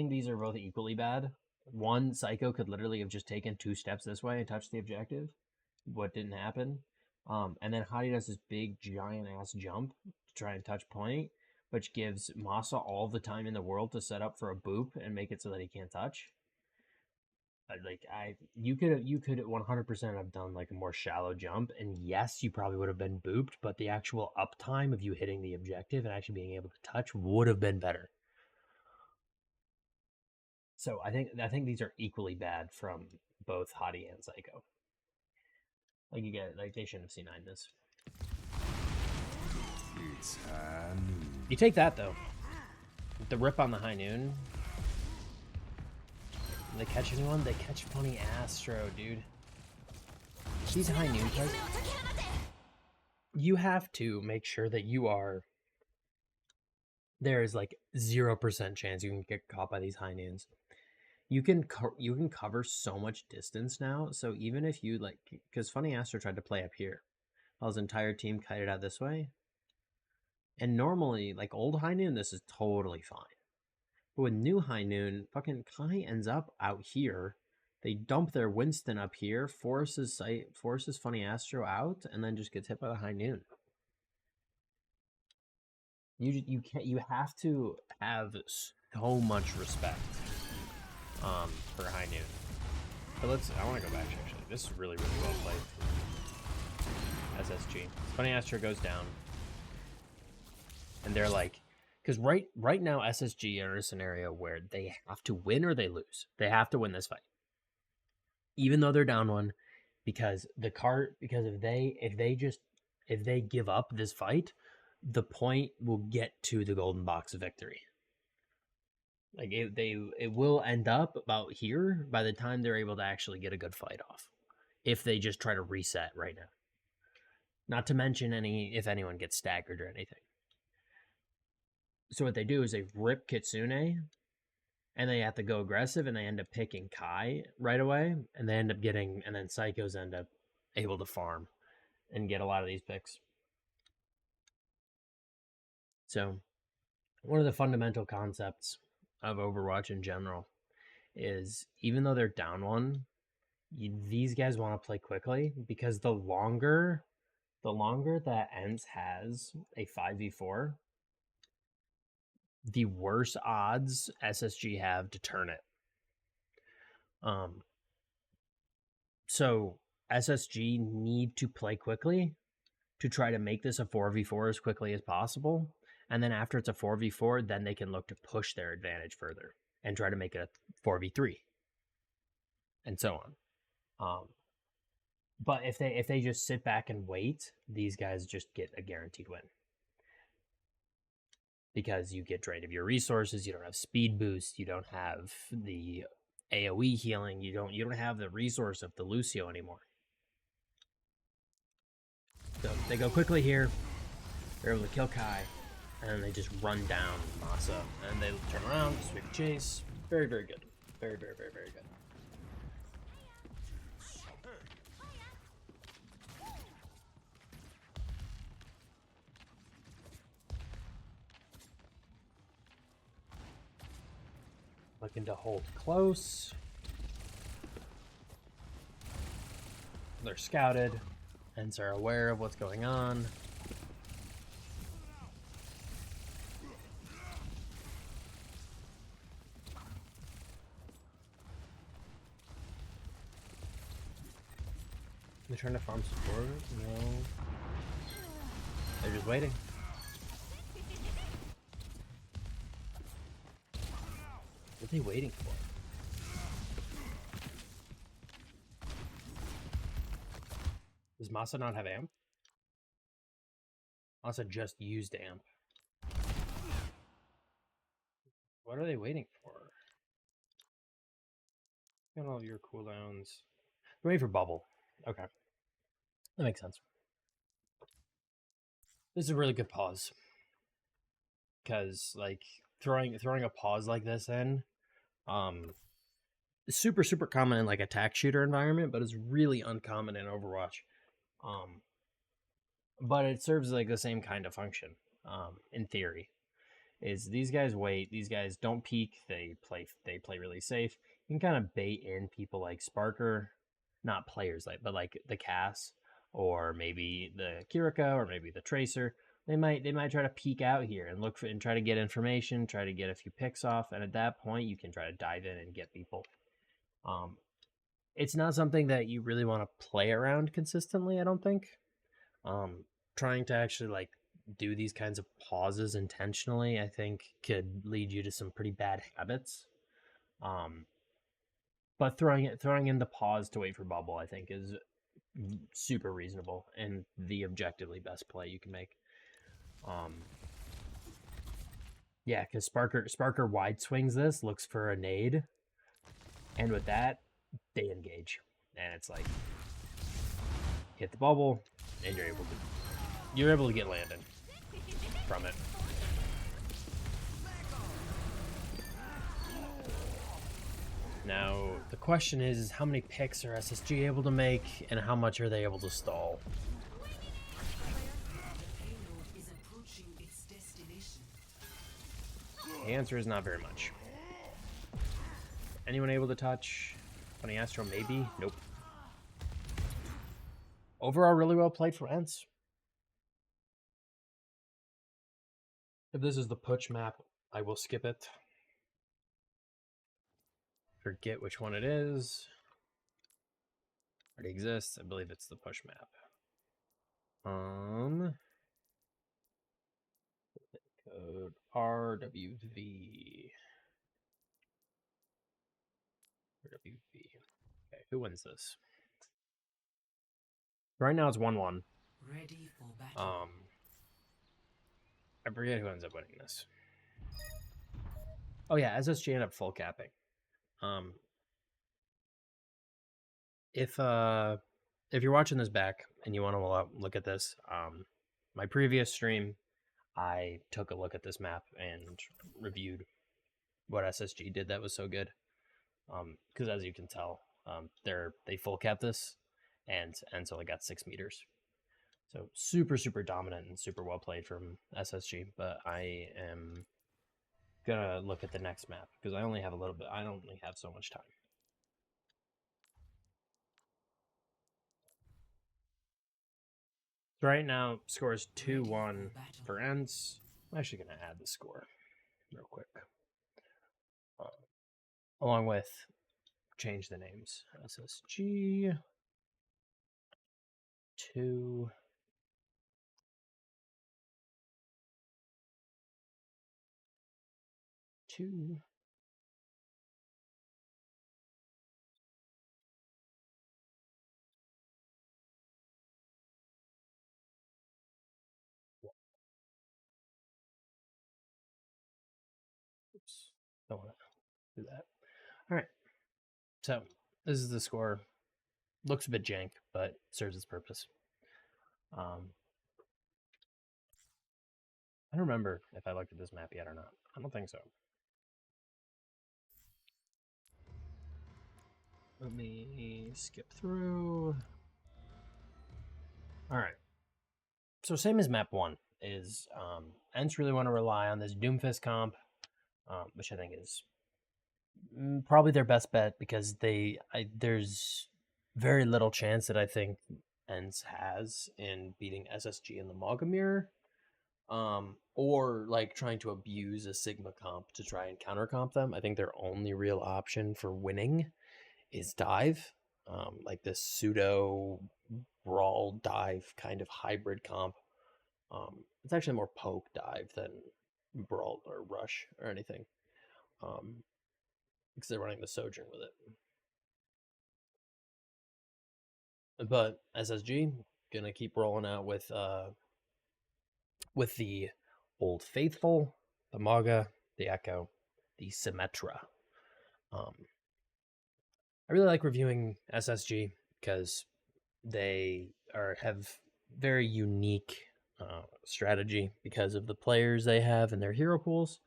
these are both equally bad. One, Psycho could literally have just taken 2 steps this way and touched the objective. What didn't happen. And then Hottie does this big giant ass jump to try and touch point, which gives Masa all the time in the world to set up for a boop and make it so that he can't touch. You could 100% have done like a more shallow jump, and yes, you probably would have been booped, but the actual uptime of you hitting the objective and actually being able to touch would have been better. So I think these are equally bad from both Hottie and Psycho. Like they shouldn't have C9'd this. You take that though. The rip on the high noon. They catch anyone? They catch funny Astro, dude. These high noon plays. You have to make sure that you are... There is like 0% chance you can get caught by these high noons. you can cover so much distance now. So even if you like, because Funny Astro tried to play up here, while his entire team kited out this way. And normally, like old High Noon, this is totally fine. But with new High Noon, fucking Kai ends up out here. They dump their Winston up here, forces Funny Astro out, and then just gets hit by the High Noon. You have to have so much respect for High Noon. But I want to go back actually. This is really well played. SSG. Funny Astro goes down. And they're like, because right now SSG are in a scenario where they have to win or they lose. They have to win this fight, even though they're down one, because if they give up this fight, the point will get to the golden box of victory. Like it will end up about here by the time they're able to actually get a good fight off, if they just try to reset right now. Not to mention if anyone gets staggered or anything. So what they do is they rip Kitsune, and they have to go aggressive, and they end up picking Kai right away, and they end up getting, and then Psychos end up able to farm and get a lot of these picks. So one of the fundamental concepts of Overwatch in general is, even though they're down one, these guys want to play quickly, because the longer that ENCE has a 5v4, the worse odds SSG have to turn it. So SSG need to play quickly to try to make this a 4v4 as quickly as possible. And then after it's a 4v4, then they can look to push their advantage further and try to make it a 4v3 and so on. But if they just sit back and wait, these guys just get a guaranteed win. Because you get drained of your resources, you don't have speed boost, you don't have the AoE healing, you don't have the resource of the Lucio anymore. So they go quickly here, they're able to kill Kai, and then they just run down Masa, and they turn around, sweep chase. Very, very good. Very, very, very, very good. Looking to hold close. They're scouted, and are aware of what's going on. They're trying to farm support? No. They're just waiting. What are they waiting for? Does Masa not have amp? Masa just used amp. What are they waiting for? Got all of your cooldowns. They're waiting for bubble. Okay. That makes sense. This is a really good pause. Because, like, throwing a pause like this in, super common in like attack shooter environment, but it's really uncommon in Overwatch. But it serves like the same kind of function, in theory. Is these guys wait, these guys don't peek, they play really safe. You can kind of bait in people like Sparker, not players like, but like the Cass, or maybe the Kirika, or maybe the Tracer. They might try to peek out here and look for and try to get information, try to get a few picks off, and at that point you can try to dive in and get people. It's not something that you really want to play around consistently, I don't think. Trying to actually like do these kinds of pauses intentionally, I think, could lead you to some pretty bad habits. But throwing in the pause to wait for bubble, I think, is super reasonable and the objectively best play you can make. Yeah, because Sparker wide swings this, looks for a nade, and with that, they engage, and it's like hit the bubble, and you're able to get landed from it. Now, the question is how many picks are SSG able to make, and how much are they able to stall? The answer is not very much. Anyone able to touch? Funny Astro, maybe? Nope. Overall, really well played for ENCE. If this is the Putsch map, I will skip it. Forget which one it is. Already exists. I believe it's the Putsch map. Code RWV. RWV. Okay, who wins this? Right now it's 1-1. Ready for battle. I forget who ends up winning this. Oh yeah, SSG ended up full capping. If you're watching this back and you want to look at this, my previous stream, I took a look at this map and reviewed what SSG did that was so good. Because as you can tell, they full cap this, and only got 6 meters. So super dominant and super well played from SSG. But I am gonna look at the next map because I only have a little bit. I only have so much time. Right now, score is 2-1 for ENCE. I'm actually gonna add the score real quick, along with change the names. SSG 2. Oops, don't want to do that. All right, so this is the score. Looks a bit jank, but serves its purpose. I don't remember if I looked at this map yet or not. I don't think so. Let me skip through. All right. So same as map 1 is ENCE really want to rely on this Doomfist comp, which I think is probably their best bet because there's very little chance that I think ENCE has in beating SSG in the Maga Mirror, or like trying to abuse a Sigma comp to try and counter comp them. I think their only real option for winning is dive, like this pseudo brawl dive kind of hybrid comp. It's actually more poke dive than brawl or rush or anything, because they're running the Sojourn with it. But SSG gonna keep rolling out with the Old Faithful, the Maga, the Echo, the Symmetra. I really like reviewing SSG because they have very unique strategy because of the players they have and their hero pools.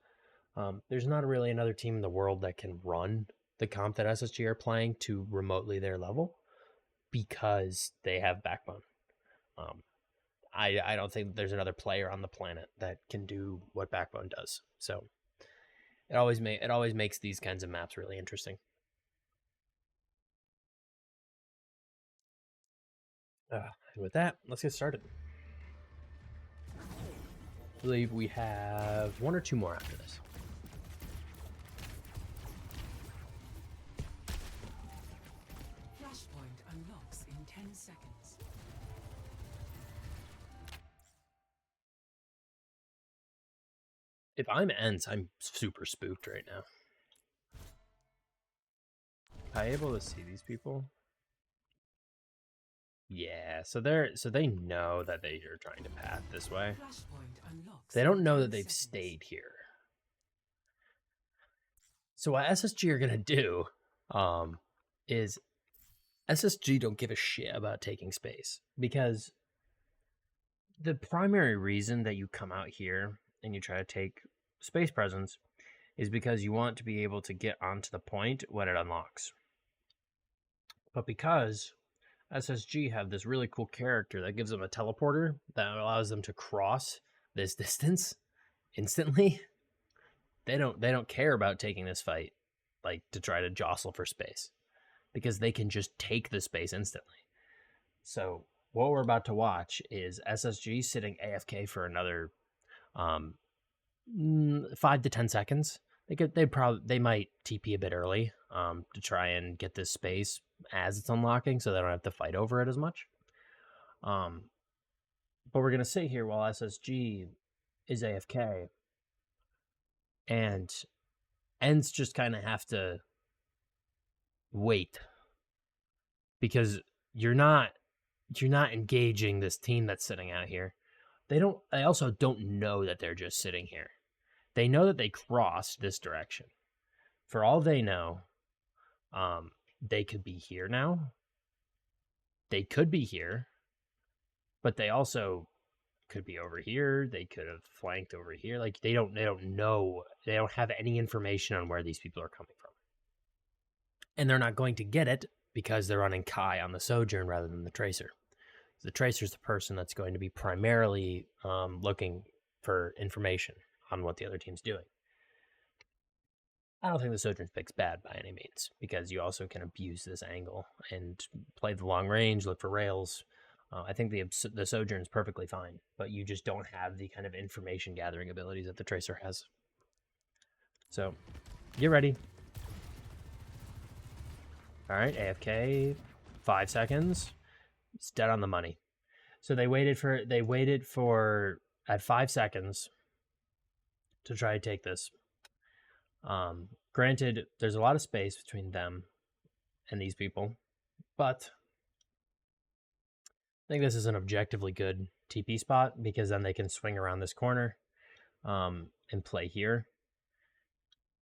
There's not really another team in the world that can run the comp that SSG are playing to remotely their level because they have backbone. I don't think there's another player on the planet that can do what backbone does. So it always makes these kinds of maps really interesting. And with that, let's get started. I believe we have 1 or 2 more after this. Flashpoint unlocks in 10 seconds. If I'm ENCE, I'm super spooked right now. Am I able to see these people? Yeah, so they know that they are trying to path this way. They don't know that they've stayed here. So what SSG are gonna do is SSG don't give a shit about taking space, because the primary reason that you come out here and you try to take space presence is because you want to be able to get onto the point when it unlocks. But because SSG have this really cool character that gives them a teleporter that allows them to cross this distance instantly, they don't care about taking this fight like to try to jostle for space, because they can just take the space instantly. So what we're about to watch is SSG sitting AFK for another 5 to 10 seconds. They might TP a bit early to try and get this space as it's unlocking, so they don't have to fight over it as much. But we're gonna sit here while SSG is AFK, and ENCE just kind of have to wait, because you're not engaging this team that's sitting out here. They also don't know that they're just sitting here. They know that they crossed this direction. For all they know, they could be here now. They could be here, but they also could be over here. They could have flanked over here. Like they don't know. They don't have any information on where these people are coming from. And they're not going to get it because they're running Kai on the Sojourn rather than the Tracer. The Tracer's the person that's going to be primarily looking for information on what the other team's doing. I don't think the Sojourn's pick's bad by any means, because you also can abuse this angle and play the long range, look for rails. I think the Sojourn's perfectly fine, but you just don't have the kind of information gathering abilities that the Tracer has. So, get ready. All right, AFK, 5 seconds. It's dead on the money. So they waited for at 5 seconds to try to take this. Granted, there's a lot of space between them and these people, but I think this is an objectively good TP spot, because then they can swing around this corner and play here.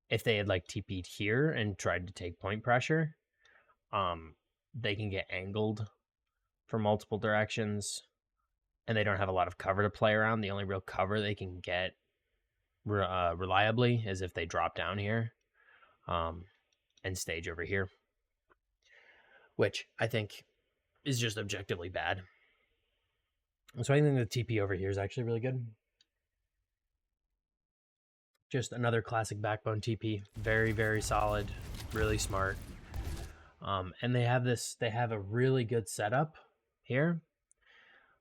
If they had like TP'd here and tried to take point pressure, they can get angled from multiple directions, and they don't have a lot of cover to play around. The only real cover they can get reliably is if they drop down here and stage over here, which I think is just objectively bad. So I think the TP over here is actually really good. Just another classic backbone TP. Very, very solid, really smart. And they have a really good setup here,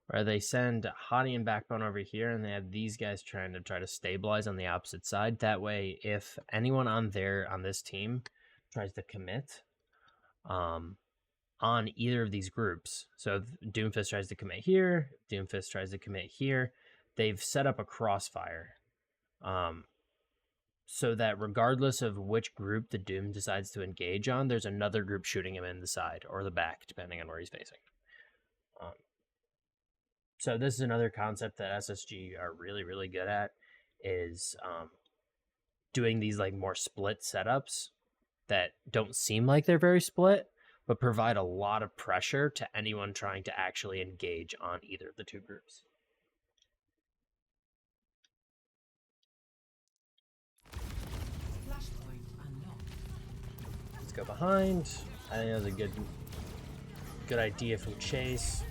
where they send Hottie and Backbone over here, and they have these guys trying to stabilize on the opposite side. That way, if anyone on this team tries to commit on either of these groups, so Doomfist tries to commit here, Doomfist tries to commit here, they've set up a crossfire, so that regardless of which group the Doom decides to engage on, there's another group shooting him in the side or the back, depending on where he's facing. So this is another concept that SSG are really, really good at, is doing these like more split setups that don't seem like they're very split, but provide a lot of pressure to anyone trying to actually engage on either of the two groups. Flashpoint unlocked. Let's go behind. I think that was a good idea from Chase.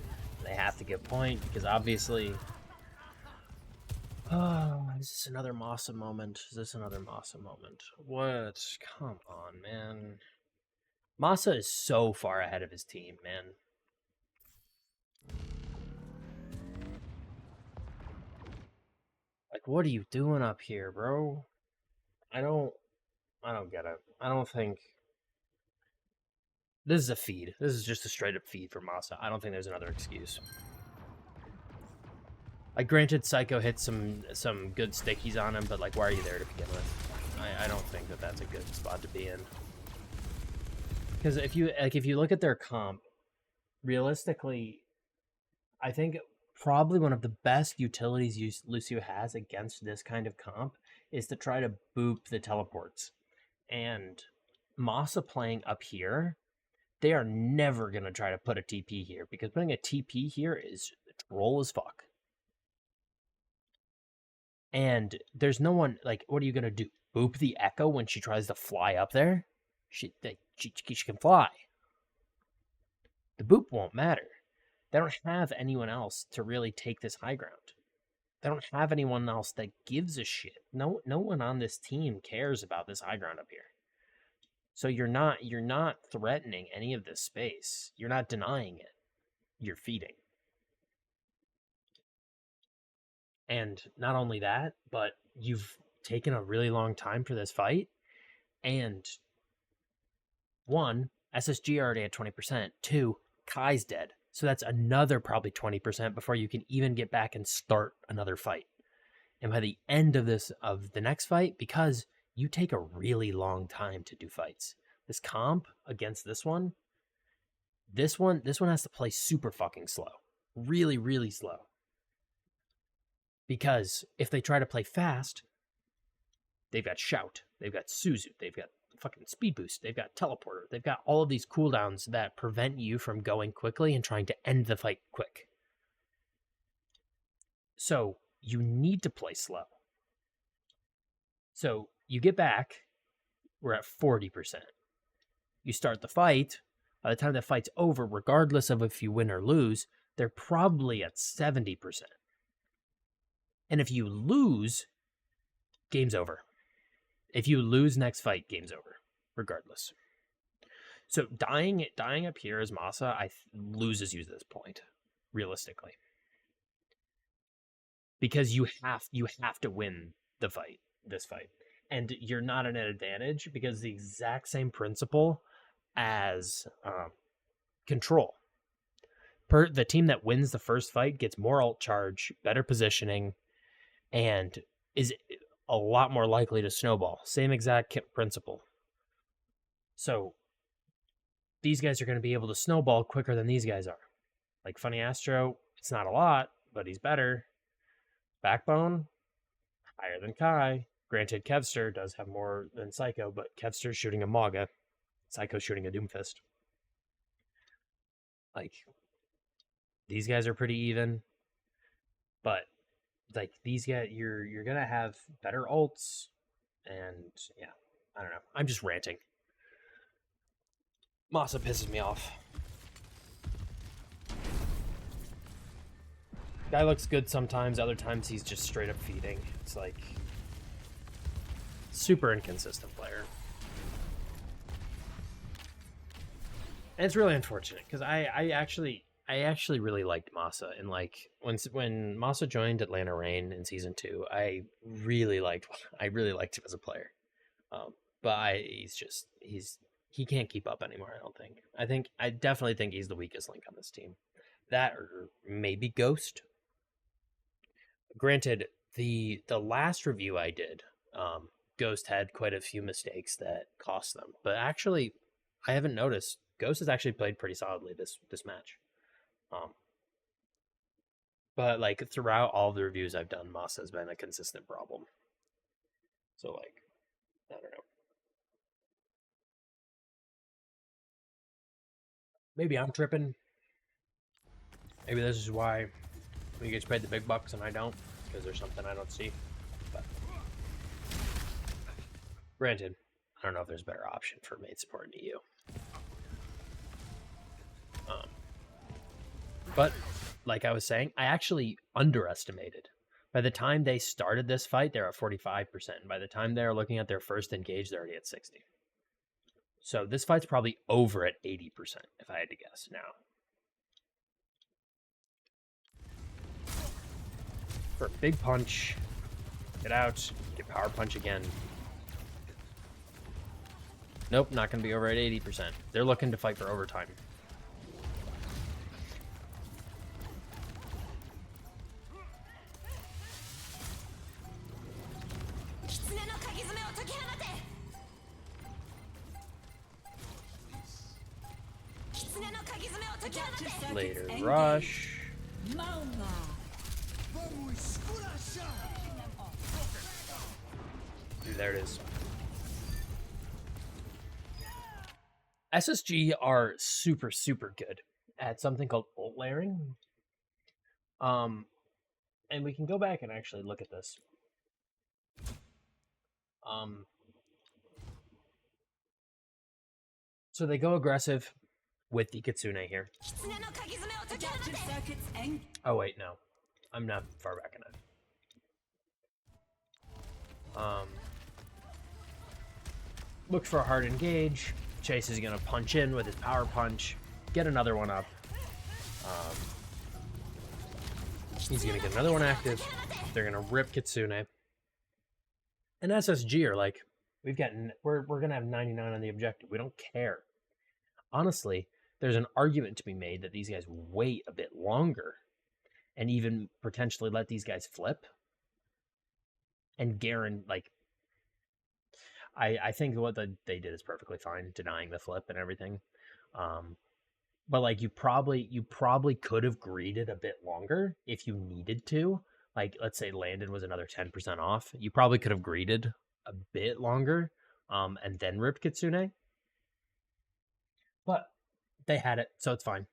They have to get point, because obviously... Oh, is this another Masa moment? What? Come on, man. Masa is so far ahead of his team, man. Like, what are you doing up here, bro? I don't get it. I don't think... This is a feed. This is just a straight up feed for Masa. I don't think there's another excuse. Like, granted, Psycho hit some good stickies on him, but like, why are you there to begin with? I don't think that that's a good spot to be in. Because if you look at their comp, realistically, I think probably one of the best utilities Lucio has against this kind of comp is to try to boop the teleports. And Masa playing up here, they are never going to try to put a TP here, because putting a TP here is troll as fuck. And there's no one, like, what are you going to do? boop the Echo when she tries to fly up there, she can fly. The boop won't matter. They don't have anyone else to really take this high ground. They don't have anyone else that gives a shit. No one on this team cares about this high ground up here. So you're not threatening any of this space. You're not denying it. You're feeding. And not only that, but you've taken a really long time for this fight. And one, SSG already at 20%. Two, Kai's dead. So that's another probably 20% before you can even get back and start another fight. And by the end of the next fight, because you take a really long time to do fights. This comp against this one has to play super fucking slow. Really, really slow. Because if they try to play fast, they've got Shout, they've got Suzu, they've got fucking Speed Boost, they've got Teleporter, they've got all of these cooldowns that prevent you from going quickly and trying to end the fight quick. So you need to play slow. So you get back, we're at 40%. You start the fight, by the time the fight's over, regardless of if you win or lose, they're probably at 70%. And if you lose, game's over. If you lose next fight, game's over, regardless. So dying up here as Masa, loses you at this point, realistically. Because you have to win this fight. And you're not at an advantage because the exact same principle as Control. The team that wins the first fight gets more ult charge, better positioning, and is a lot more likely to snowball. Same exact principle. So these guys are going to be able to snowball quicker than these guys are. Like Funny Astro, it's not a lot, but he's better. Backbone, higher than Kai. Granted, Kevster does have more than Psycho, but Kevster's shooting a Maga. Psycho's shooting a Doomfist. Like, these guys are pretty even. But, like, these guys, you're going to have better ults. And, yeah, I don't know. I'm just ranting. Masa pisses me off. Guy looks good sometimes. Other times he's just straight up feeding. It's like... super inconsistent player. And it's really unfortunate because I actually really liked Masa, and like when Masa joined Atlanta Reign in season 2, I really liked him as a player. But he can't keep up anymore. I definitely think he's the weakest link on this team. That or maybe Ghost. Granted, the last review I did, Ghost had quite a few mistakes that cost them. But actually, I haven't noticed. Ghost has actually played pretty solidly this match. But like throughout all the reviews I've done, Masa has been a consistent problem. So like, I don't know. Maybe I'm tripping. Maybe this is why we get paid the big bucks and I don't, because there's something I don't see. But granted, I don't know if there's a better option for mate support in EU. But like I was saying, I actually underestimated. By the time they started this fight, they're at 45%. By the time they're looking at their first engage, they're already at 60. So this fight's probably over at 80%, if I had to guess now. For a big punch, get out, get power punch again. Nope, not going to be over at 80%. They're looking to fight for overtime. Later rush. There it is. SSG are super, super good at something called ult layering. And we can go back and actually look at this. So they go aggressive with the Kitsune here. Adaptive circuits and Oh wait, no, I'm not far back enough. Look for a hard engage. Chase is gonna punch in with his power punch, get another one up. He's gonna get another one active. They're gonna rip Kitsune. And SSG are like, we're gonna have 99 on the objective. We don't care. Honestly, there's an argument to be made that these guys wait a bit longer and even potentially let these guys flip. And Garen, like, I think what they did is perfectly fine, denying the flip and everything. But like you probably could have greeted a bit longer if you needed to. Like let's say Landon was another 10% off. You probably could have greeted a bit longer, and then ripped Kitsune. But they had it, so it's fine.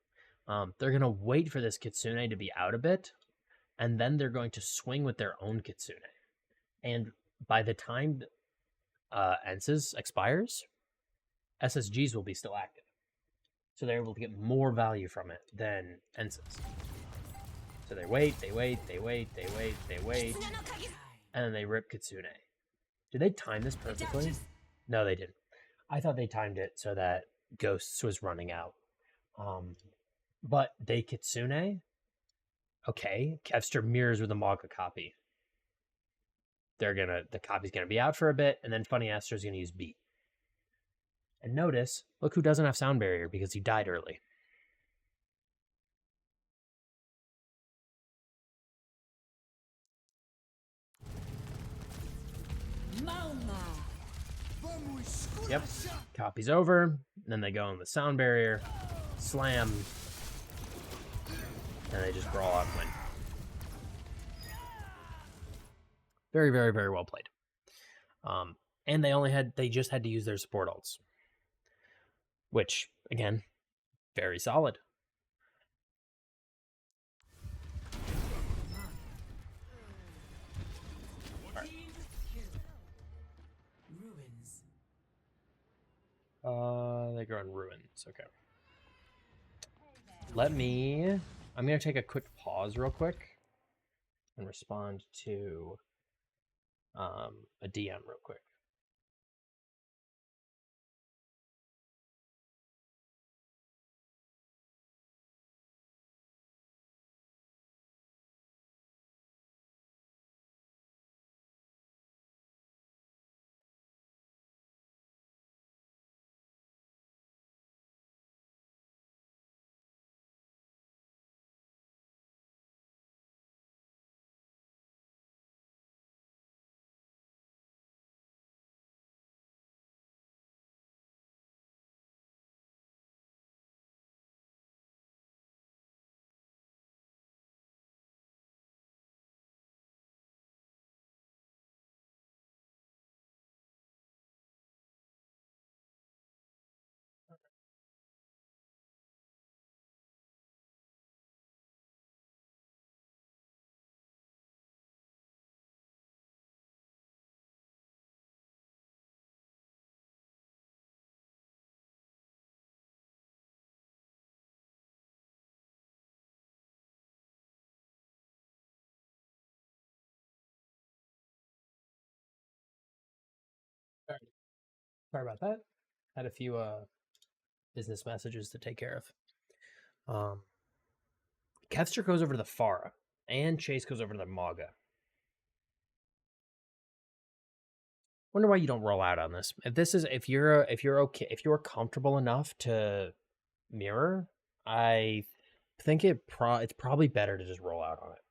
They're gonna wait for this Kitsune to be out a bit, and then they're going to swing with their own Kitsune. And by the time ENCE's expires, SSGs will be still active. So they're able to get more value from it than ENCE's. So they wait, and then they rip Kitsune. Did they time this perfectly? No, they didn't. I thought they timed it so that Ghosts was running out. But they Kitsune. Okay, Kevster mirrors with a Maga copy. The copy's gonna be out for a bit, and then Funny Aster's gonna use beat. And notice, look who doesn't have sound barrier because he died early. Yep, copy's over. And then they go in the sound barrier, slam, and they just brawl out and win. Very, very, very well played. And they just had to use their support ults, which again, very solid. ruins. They go in ruins. Okay. I'm gonna take a quick pause real quick and respond to a DM real quick. Sorry about that. Had a few business messages to take care of. Kevster goes over to the Pharah, and Chase goes over to the Maga. Wonder why you don't roll out on this. If you're comfortable enough to mirror, I think it's probably better to just roll out on it.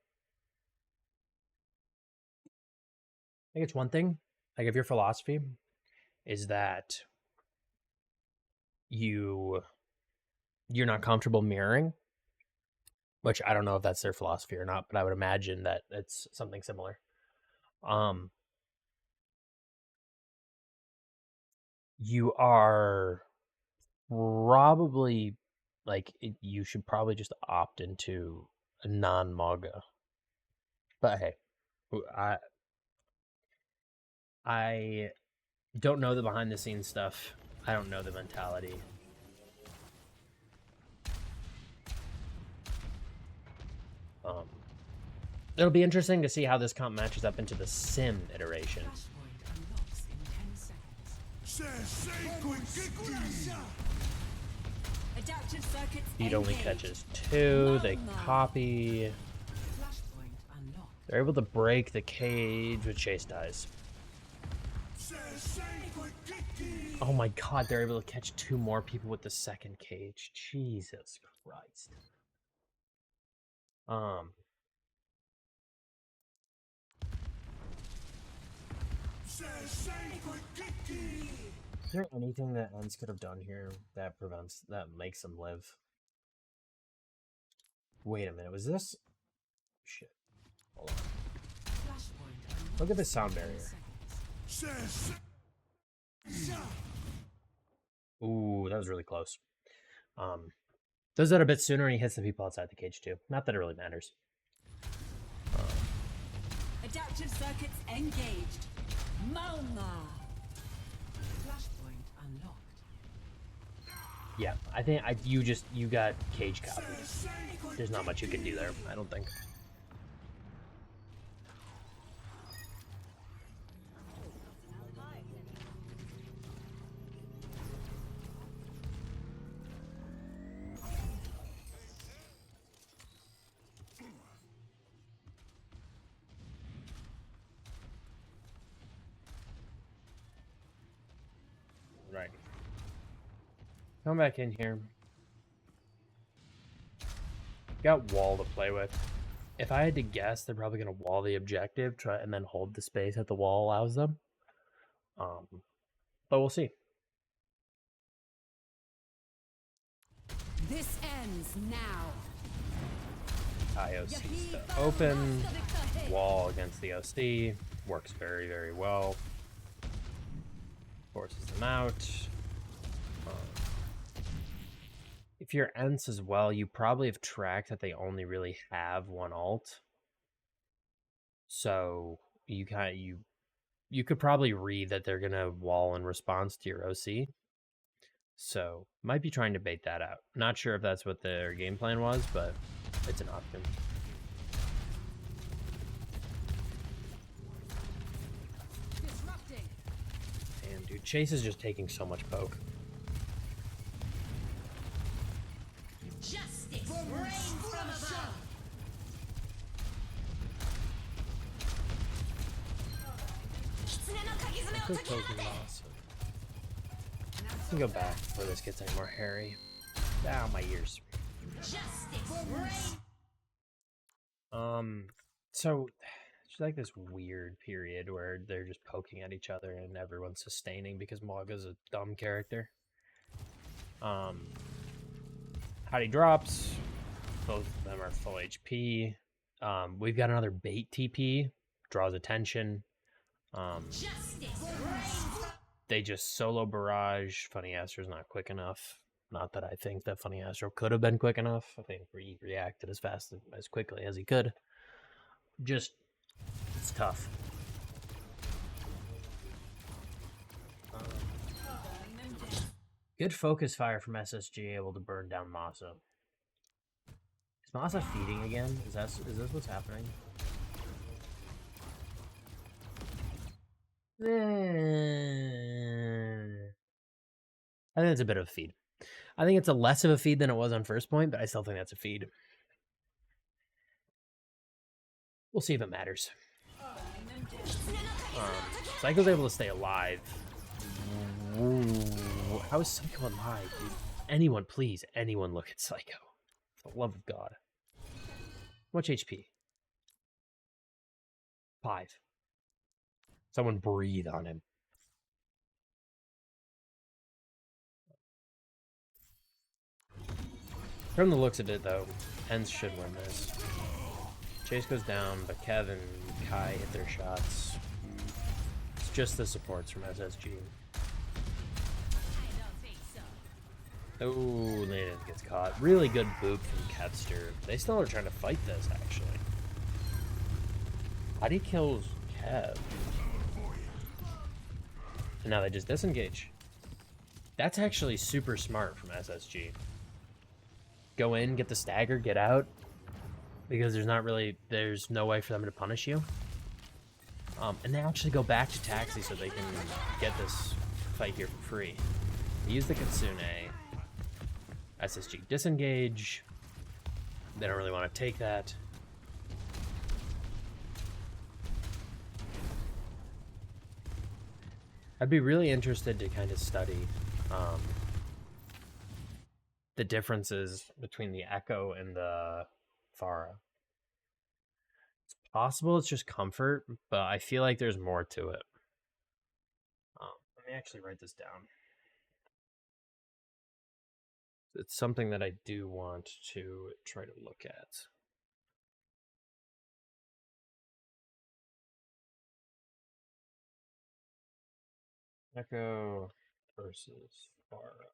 I think it's one thing. Like if your philosophy is that you're not comfortable mirroring, which I don't know if that's their philosophy or not, but I would imagine that it's something similar. You are probably you should probably just opt into a non-Maga. But hey, I don't know the behind the scenes stuff. I don't know the mentality. It'll be interesting to see how this comp matches up into the sim iteration. Flashpoint unlocks in 10 seconds. Adaptive circuits Speed only engaged. catches 2. They Mama. copy. Flashpoint unlocked. They're able to break the cage, but Chase dies. Oh my god, they're able to catch 2 more people with the second cage. Jesus Christ. Is there anything that ENCE could have done here that makes them live? Wait a minute, was this? Shit. Hold on. Flashpoint unlocked. Look at the sound barrier. Ooh, that was really close. Does that a bit sooner and he hits the people outside the cage too. Not that it really matters. Adaptive circuits engaged. Mama. Flashpoint unlocked. Yeah, I think you got cage copied. There's not much you can do there, I don't think. Right. Come back in here. Got wall to play with. If I had to guess, they're probably going to wall the objective, try and then hold the space that the wall allows them. But we'll see. This ends now. IOC's to open. Wall against the OC. Works very, very well. Forces them out. If you're ENCE as well, you probably have tracked that they only really have one ult. So you could probably read that they're gonna wall in response to your OC. So might be trying to bait that out. Not sure if that's what their game plan was, but it's an option. Disrupting. Damn, dude, Chase is just taking so much poke. Justice reigns from above. Good poking loss. I can go back before this gets any more hairy. Ow, my ears. So it's like this weird period where they're just poking at each other and everyone's sustaining because Mauga's a dumb character. Howdy drops. Both of them are full HP. We've got another bait TP. Draws attention. They just solo barrage. Funny Astro's not quick enough. Not that I think that Funny Astro could have been quick enough. I think he reacted as fast as quickly as he could. Just, it's tough. Good focus fire from SSG, able to burn down Masa. Is Masa feeding again? Is this what's happening? I think it's a bit of a feed. I think it's a less of a feed than it was on first point, but I still think that's a feed. We'll see if it matters. Psycho's able to stay alive. Ooh, how is Psycho alive, dude? Anyone, please, anyone look at Psycho. For the love of God. How much HP? 5. Someone breathe on him. From the looks of it, though, ENCE should win this. Chase goes down, but Kev and Kai hit their shots. It's just the supports from SSG. Oh, Naden gets caught. Really good boop from Kevster. They still are trying to fight this, actually. How do you kill Kev? And now they just disengage. That's actually super smart from SSG. Go in, get the stagger, get out. Because there's no way for them to punish you. And they actually go back to Taxi so they can get this fight here for free. They use the Kitsune. SSG disengage. They don't really want to take that. I'd be really interested to kind of study the differences between the Echo and the Pharah. It's possible it's just comfort, but I feel like there's more to it. Let me actually write this down. It's something that I do want to try to look at. Echo versus Pharah.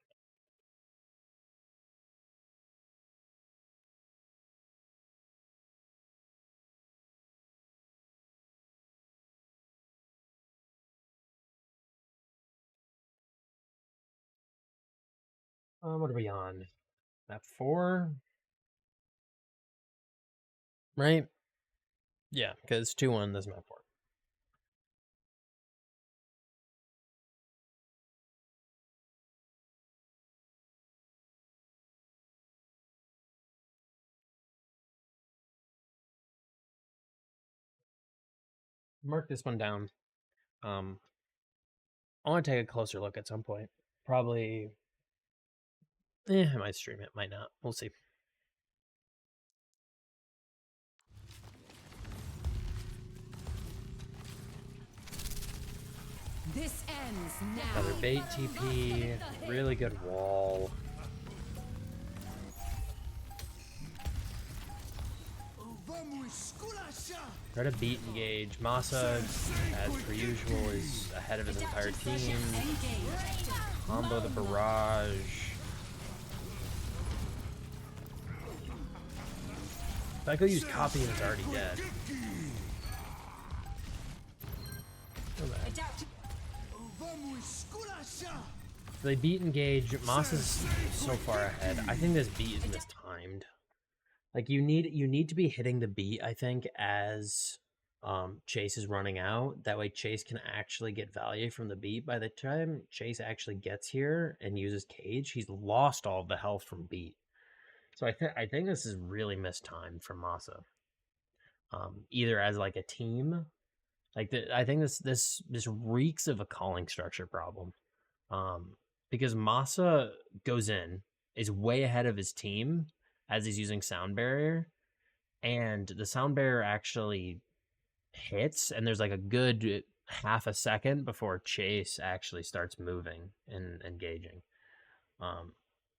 What are we on? Map 4? Right? Yeah, because 2-1, this map 4. Mark this one down. I want to take a closer look at some point. Probably. I might stream it, might not. We'll see. This ends now. Another bait TP. Really good wall. Try to beat engage. Masa, as per usual, is ahead of his entire team. Combo the barrage. If I go use copy and it's already dead. They beat engage. Masa's so far ahead. I think this beat is mistimed. Like you need to be hitting the beat, I think, as Chase is running out. That way Chase can actually get value from the beat. By the time Chase actually gets here and uses cage, he's lost all of the health from beat. So I think this is really mistimed from Masa. Either as like a team, like I think this reeks of a calling structure problem. Because Masa goes in, is way ahead of his team as he's using sound barrier, and the sound barrier actually hits, and there's like a good half a second before Chase actually starts moving and engaging.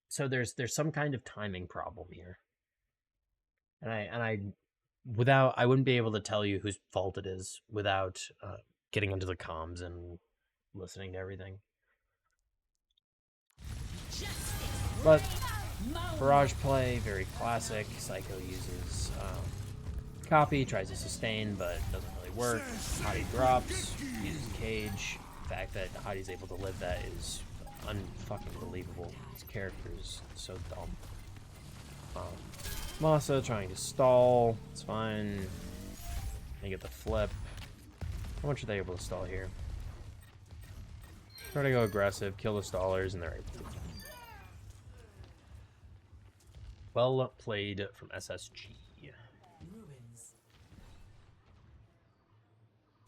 So there's some kind of timing problem here, and I wouldn't be able to tell you whose fault it is without getting into the comms and listening to everything. But barrage play, very classic. Psycho uses copy, tries to sustain, but doesn't really work. Hottie drops, uses cage. The fact that Hottie's able to live that is unfucking believable. His character is so dumb. Masa trying to stall. It's fine. They get the flip. How much are they able to stall here? Try to go aggressive, kill the stallers, and they're able to. Well played from SSG. Ruins.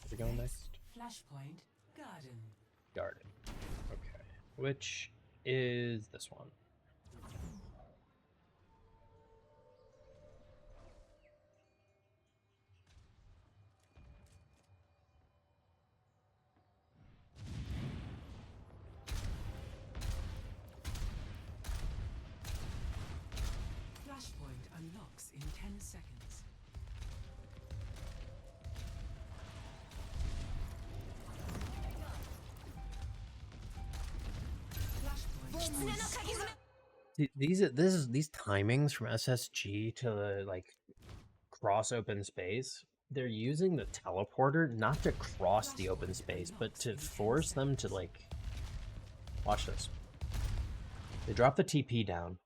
Where's it going next? Flashpoint. Garden. Garden. Okay. Which is this one? Flashpoint unlocks in 10 seconds. Flashpoint. These timings from SSG to like cross open space they're using the teleporter not to cross the open space, but to force them to, like, watch this. They drop the TP down.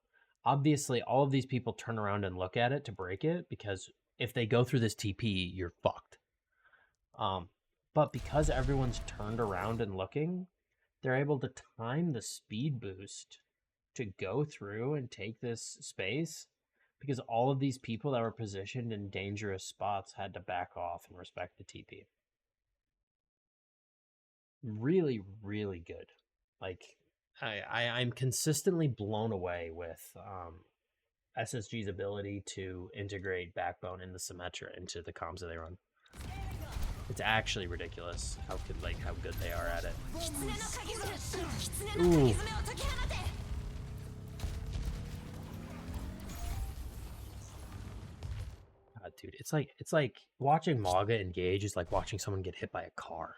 Obviously, all of these people turn around and look at it to break it, because if they go through this TP, you're fucked. But because everyone's turned around and looking, they're able to time the speed boost to go through and take this space, because all of these people that were positioned in dangerous spots had to back off and respect the TP. Really, really good. Like, I'm consistently blown away with SSG's ability to integrate Backbone and the Symmetra into the comms that they run. It's actually ridiculous how good they are at it. Ooh. God, dude, it's like watching Maga engage is like watching someone get hit by a car.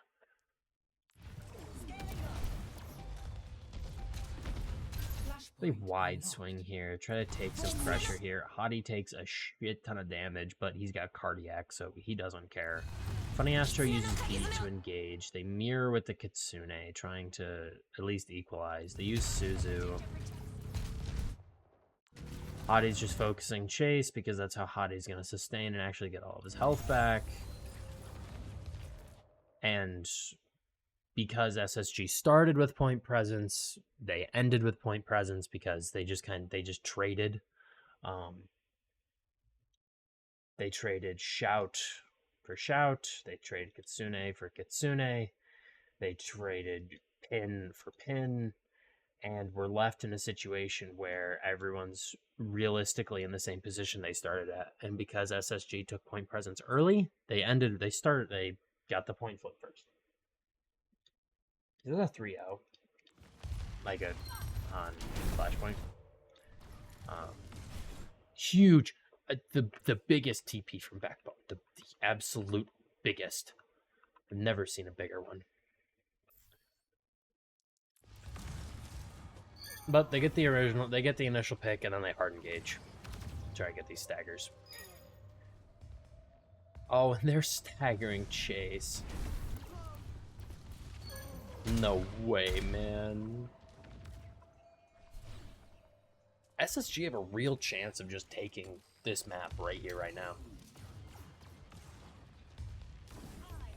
Really wide swing here. Try to take some pressure here. Hottie takes a shit ton of damage, but he's got cardiac, so he doesn't care. Funny Astro uses beat to engage. They mirror with the Kitsune, trying to at least equalize. They use Suzu. Hottie's just focusing chase because that's how Hottie's going to sustain and actually get all of his health back. And because SSG started with point presence, they ended with point presence because they just traded. They traded Shout for Shout. They traded Kitsune for Kitsune. They traded Pin for Pin. And we're left in a situation where everyone's realistically in the same position they started at. And because SSG took point presence early, they got the point flip first. Is it a 3-0? Like on Flashpoint? Huge. The biggest TP from Backbone. The absolute biggest. I've never seen a bigger one. But they get the initial pick, and then they hard engage. Try to get these staggers. Oh, and they're staggering Chase. No way, man. SSG have a real chance of just taking this map right here, right now.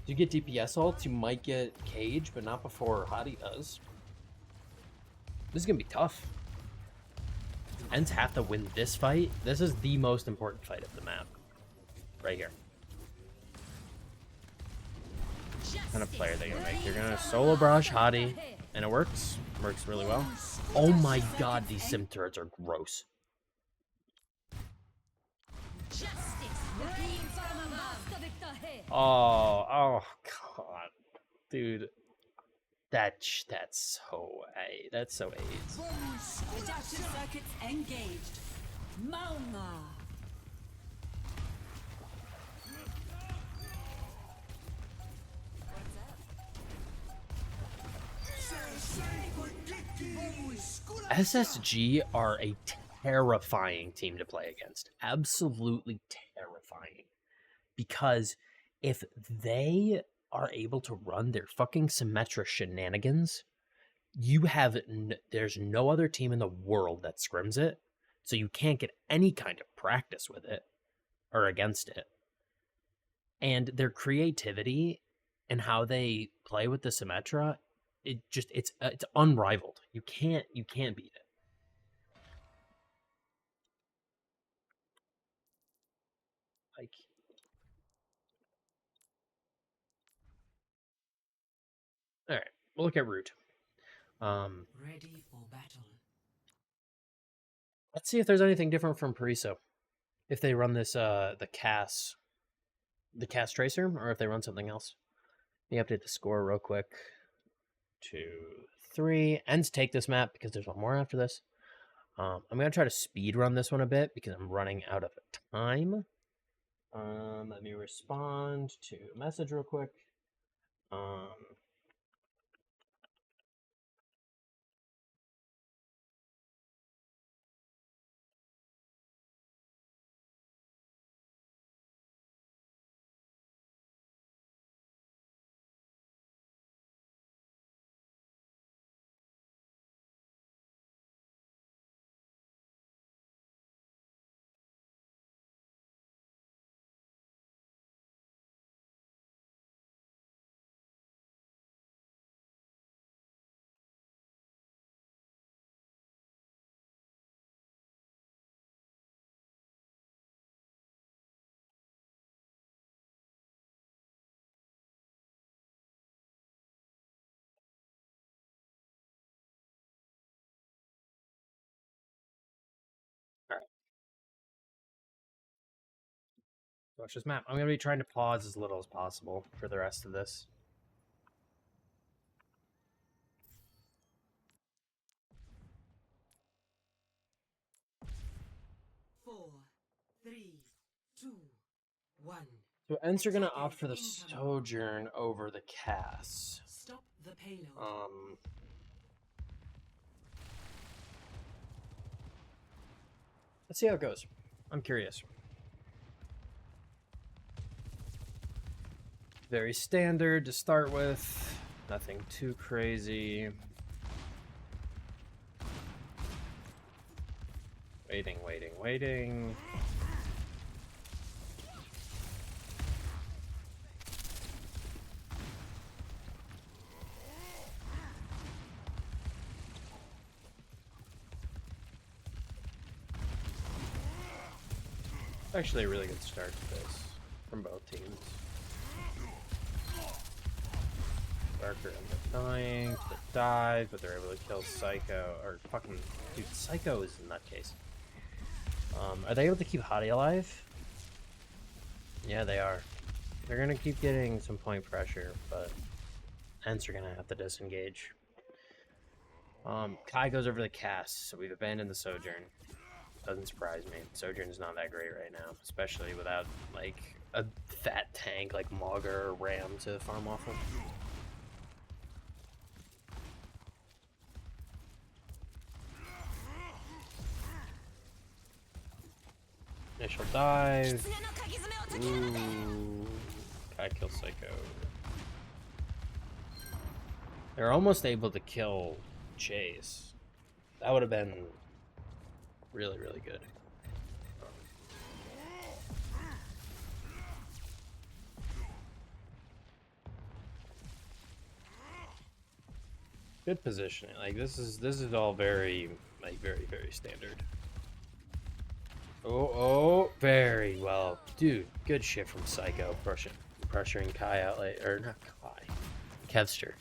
If you get DPS ults, you might get Cage, but not before Hottie does. This is going to be tough. ENCE have to win this fight. This is the most important fight of the map. Right here. What kind of player they're going to make? They're going to solo brush Hottie, and it works. Works really well. Oh my god, these sim turrets are gross. Oh god. Dude. That's so AIDS. Adaptive circuits engaged. Mauna. SSG are a terrifying team to play against. Absolutely terrifying. Because if they are able to run their fucking Symmetra shenanigans, there's no other team in the world that scrims it, so you can't get any kind of practice with it or against it. And their creativity and how they play with the Symmetra, it's unrivaled. You can't beat it. Like, all right, we'll look at Root. Ready for battle. Let's see if there's anything different from Pariso. If they run this the Cass Tracer, or if they run something else. Let me update the score real quick. 2, 3. ENCE take this map because there's one more after this. I'm gonna try to speed run this one a bit because I'm running out of time. Let me respond to a message real quick. Watch this map. I'm going to be trying to pause as little as possible for the rest of this. Four, three, two, one. So ENCE are going to opt for the Sojourn over the Cass. Stop the payload. Let's see how it goes. I'm curious. Very standard to start with. Nothing too crazy. Waiting, waiting, waiting. Actually a really good start to this from both teams. Barker ends up dying to the dive, but they're able to kill Psycho. Or fucking dude, Psycho is a nutcase. Are they able to keep Hottie alive? Yeah, they are. They're gonna keep getting some point pressure, but ENCE are gonna have to disengage. Kai goes over the cast, so we've abandoned the Sojourn. Doesn't surprise me. Sojourn's not that great right now, especially without like a fat tank like Mauger or Ram to farm off of. Initial dive. Ooh. Kai kills Psycho. They're almost able to kill Chase. That would have been really, really good. Good positioning. Like this is all very very standard. Oh, very well. Dude, good shit from Psycho. Pressuring Kai out late. Or not Kai. Kevster.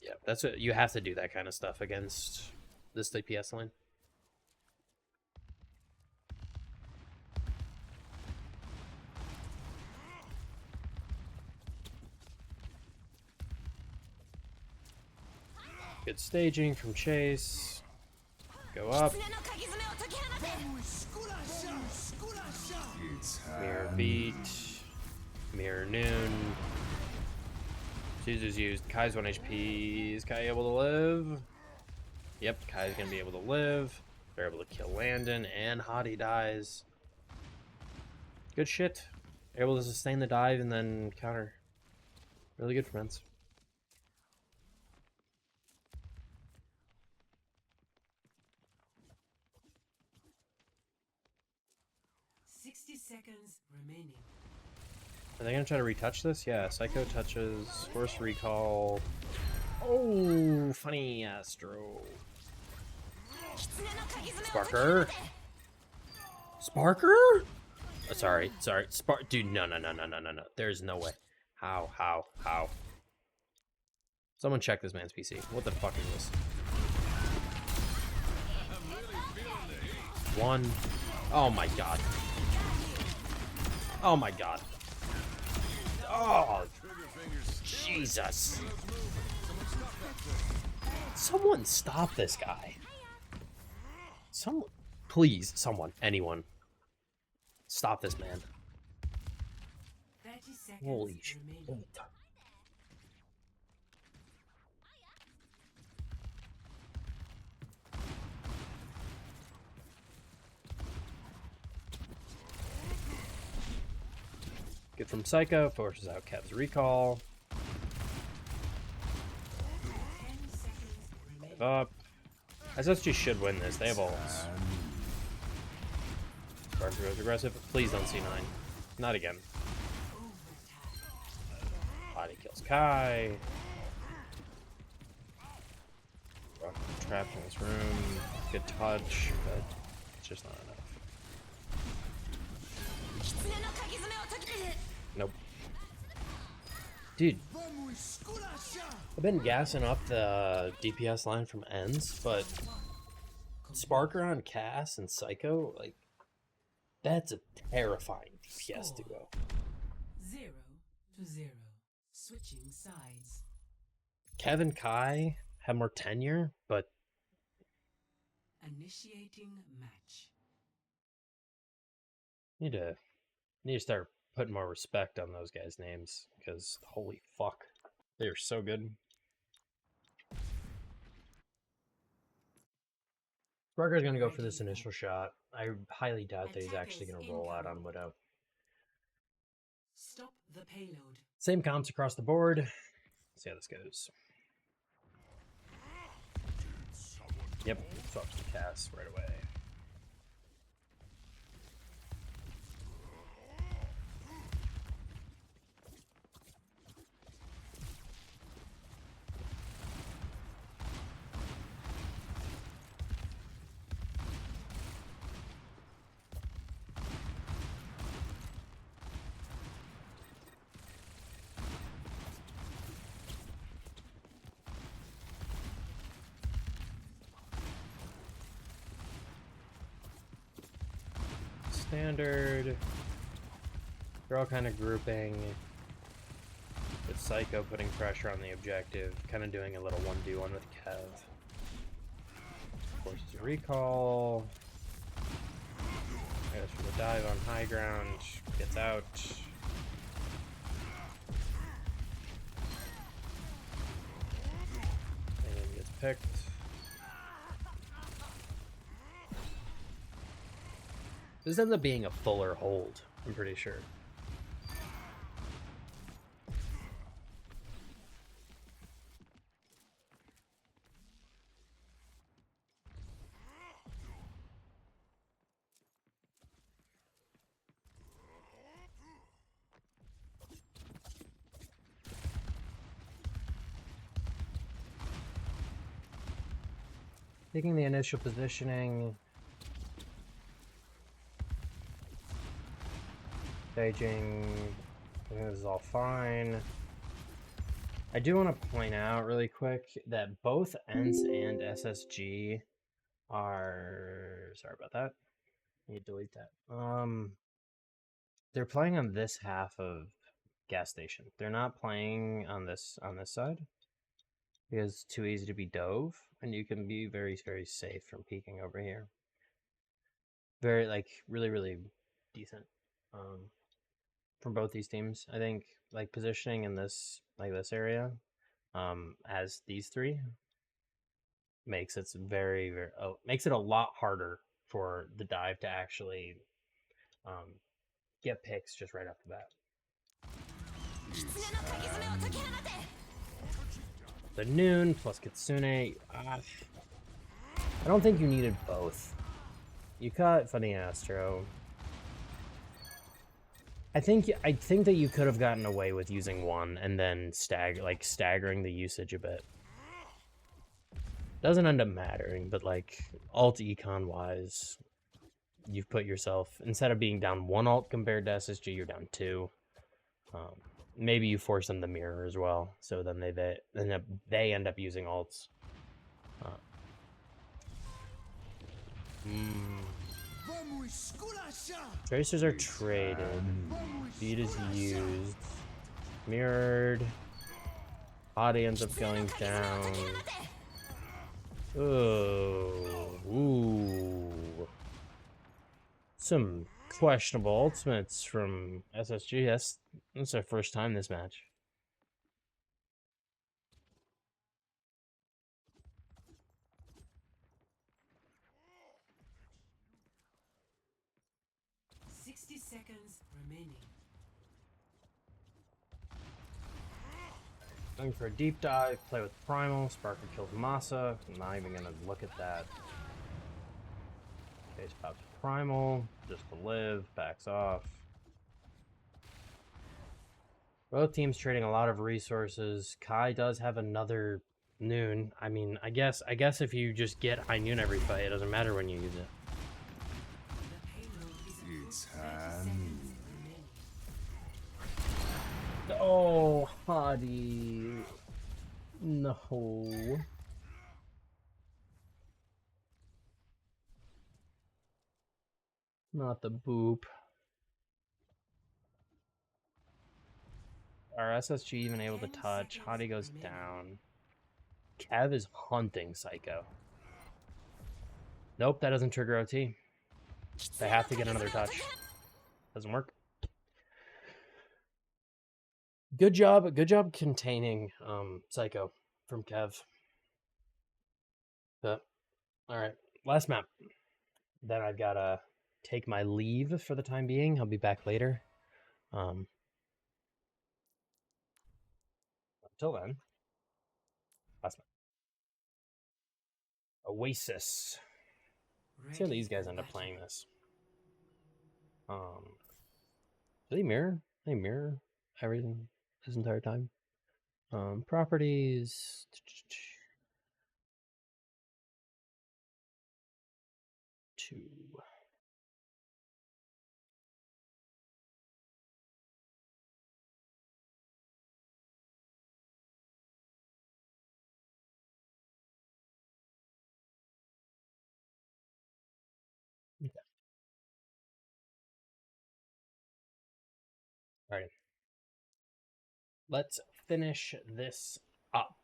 Yeah, that's what you have to do, that kind of stuff against this DPS line. Good staging from Chase. Go up. Mirror beat. Mirror noon. Suzu's used. Kai's 1 HP. Is Kai able to live? Yep, Kai's gonna be able to live. They're able to kill Landon, and Hottie dies. Good shit. They're able to sustain the dive and then counter. Really good for ENCE. Seconds remaining. Are they gonna try to retouch this? Yeah, Psycho touches, force recall. Oh, funny Astro. Sparker? Sparker? Oh, sorry. Dude, no. There's no way. How? Someone check this man's PC. What the fuck is this? One. Oh my god. Oh my god. Oh, Jesus. Someone stop this guy. Someone, please, someone, anyone. Stop this man. 30 seconds Holy shit. remaining. Good from Psycho, forces out Kev's recall. 10 seconds remaining. Dive up. SSG should win this. They have ults. Barker goes aggressive. Please don't C9. Not again. Body kills Kai. Rock trapped in this room. Good touch, but it's just not enough. Nope. Dude, I've been gassing up the DPS line from ENCE, but Sparker on Cass and Psycho, like, That's a terrifying DPS duo. 0-0. Switching sides. Kevin Kai had more tenure, but Initiating match. need to start putting more respect on those guys' names, because holy fuck, they're so good. Sparker's gonna go for this initial shot. I highly doubt that he's actually gonna roll out on Widow. Stop the payload. Same comps across the board. Let's see how this goes. Yep, swaps to Cass right away. Standard. They're all kind of grouping. With Psycho putting pressure on the objective, kind of doing a little 1v1 with Kev. Forces a recall. Goes for the dive on high ground. Gets out. And then gets picked. This ends up being a fuller hold, I'm pretty sure. Taking the initial positioning. Staging. This is all fine. I do want to point out really quick that both ENCE and SSG are... Sorry about that. I need to delete that. They're playing on this half of gas station. They're not playing on this side. Because it's too easy to be dove, and you can be very, very safe from peeking over here. Very, like, really, really decent from both these teams. I think, like, positioning in this, like, this area, as these three, makes it very, very, makes it a lot harder for the dive to actually get picks just right off the bat. The Noon plus Kitsune. I don't think you needed both. You caught Funny Astro. I think that you could have gotten away with using one and then staggering the usage a bit. Doesn't end up mattering, but like alt econ wise, you've put yourself, instead of being down one alt compared to SSG, you're down two. Maybe you force them the mirror as well, so then they end up using alts. Tracers are traded. Beat is used. Mirrored. Body ends up going down. Ooh. Some questionable ultimates from SSG. That's their first time this match. Seconds remaining. Going for a deep dive, play with Primal, Sparker kills Masa. I'm not even gonna look at that. Face pops Primal, just to live, backs off. Both teams trading a lot of resources. Kai does have another Noon. I mean, I guess if you just get high Noon every fight, it doesn't matter when you use it. It's hand. Oh, Hadi. No. Not the boop. Are SSG even able to touch? Hottie goes down. Kev is hunting Psycho. Nope, that doesn't trigger OT. They have to get another touch. Doesn't work. Good job containing Psycho from Kev. But alright, last map. Then I've gotta take my leave for the time being. I'll be back later. Until then, last map. Oasis. Let's see how these guys end up playing this. Do they mirror? They mirror everything this entire time. Properties. Two. Okay. All right. Let's finish this up.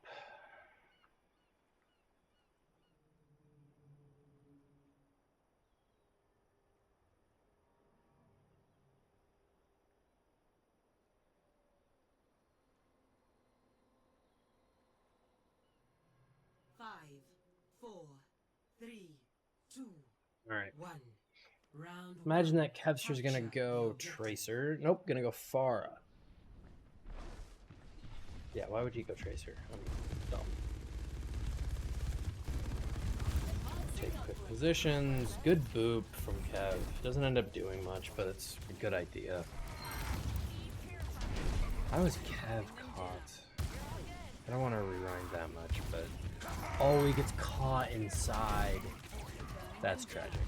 Five, 4, 3, 2, All right. 1. Round Imagine one. that Kevster's gonna Capture go the objective. Tracer. Nope, gonna go Pharah. Yeah, why would he go Tracer? I'm dumb. Take quick positions. Good boop from Kev. Doesn't end up doing much, but it's a good idea. How was Kev caught? I don't want to rewind that much, but oh, he gets caught inside. That's tragic.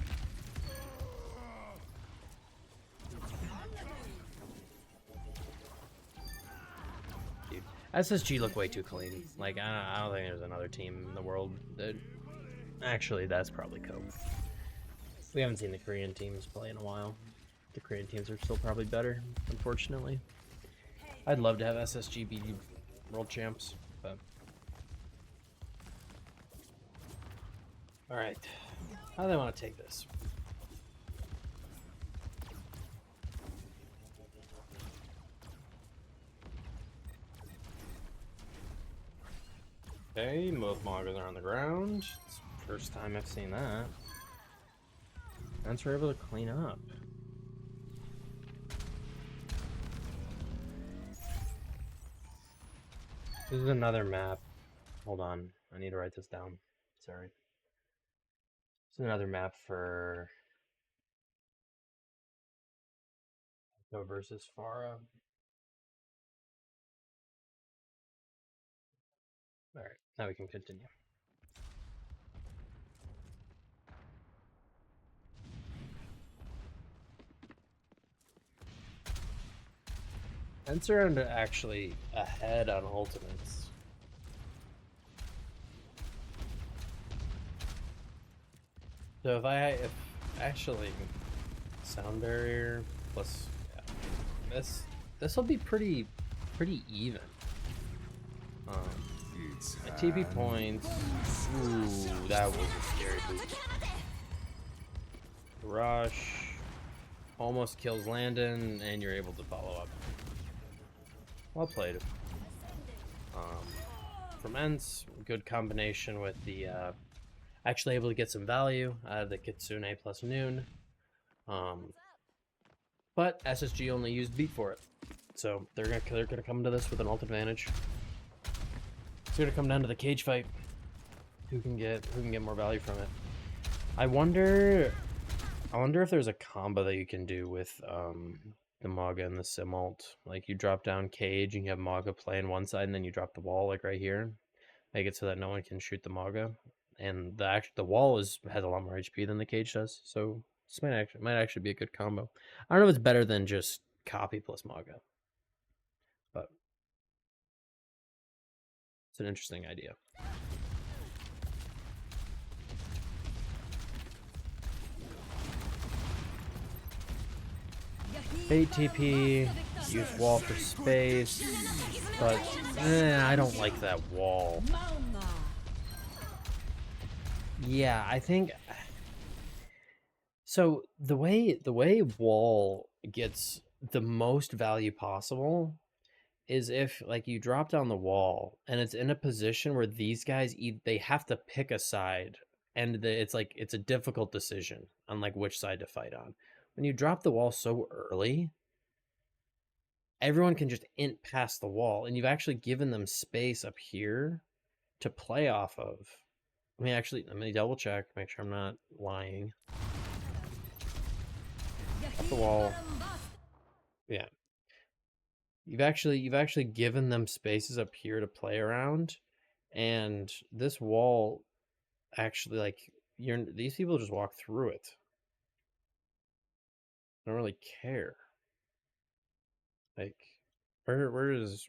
Dude, SSG look way too clean. Like, I don't think there's another team in the world that... Actually, that's probably Cope. We haven't seen the Korean teams play in a while. The Korean teams are still probably better, unfortunately. I'd love to have SSG be world champs, but... Alright. How do they want to take this? Okay, both Moggers are on the ground. It's the first time I've seen that. And we're able to clean up. This is another map. Hold on, I need to write this down. Sorry. This is another map for Echo versus Pharah. Alright, now we can continue. ENCE are actually ahead on ultimates. So if actually sound barrier plus yeah, this will be pretty even. My TP points. Ooh, that was a scary boot. Rush almost kills Landon, and you're able to follow up. Well played. From ENCE, good combination with the actually able to get some value out of the Kitsune plus Noon. But SSG only used beat for it, so they're gonna come to this with an ult advantage. It's gonna come down to the cage fight. Who can get more value from it? I wonder if there's a combo that you can do with the Maga and the Sim ult. Like you drop down cage and you have Maga play on one side, and then you drop the wall like right here. Make it so that no one can shoot the Maga, and the wall has a lot more HP than the cage does. So this might actually be a good combo. I don't know if it's better than just copy plus Maga, but it's an interesting idea. Bait TP, use wall for space, but I don't like that wall. Yeah, I think so. The way wall gets the most value possible is if like you drop down the wall and it's in a position where these guys they have to pick a side, and it's like it's a difficult decision on like which side to fight on. When you drop the wall so early, everyone can just int past the wall, and you've actually given them space up here to play off of. Let me double check, make sure I'm not lying. Up the wall. Yeah. You've actually given them spaces up here to play around, and this wall actually like these people just walk through it. They don't really care. Like where's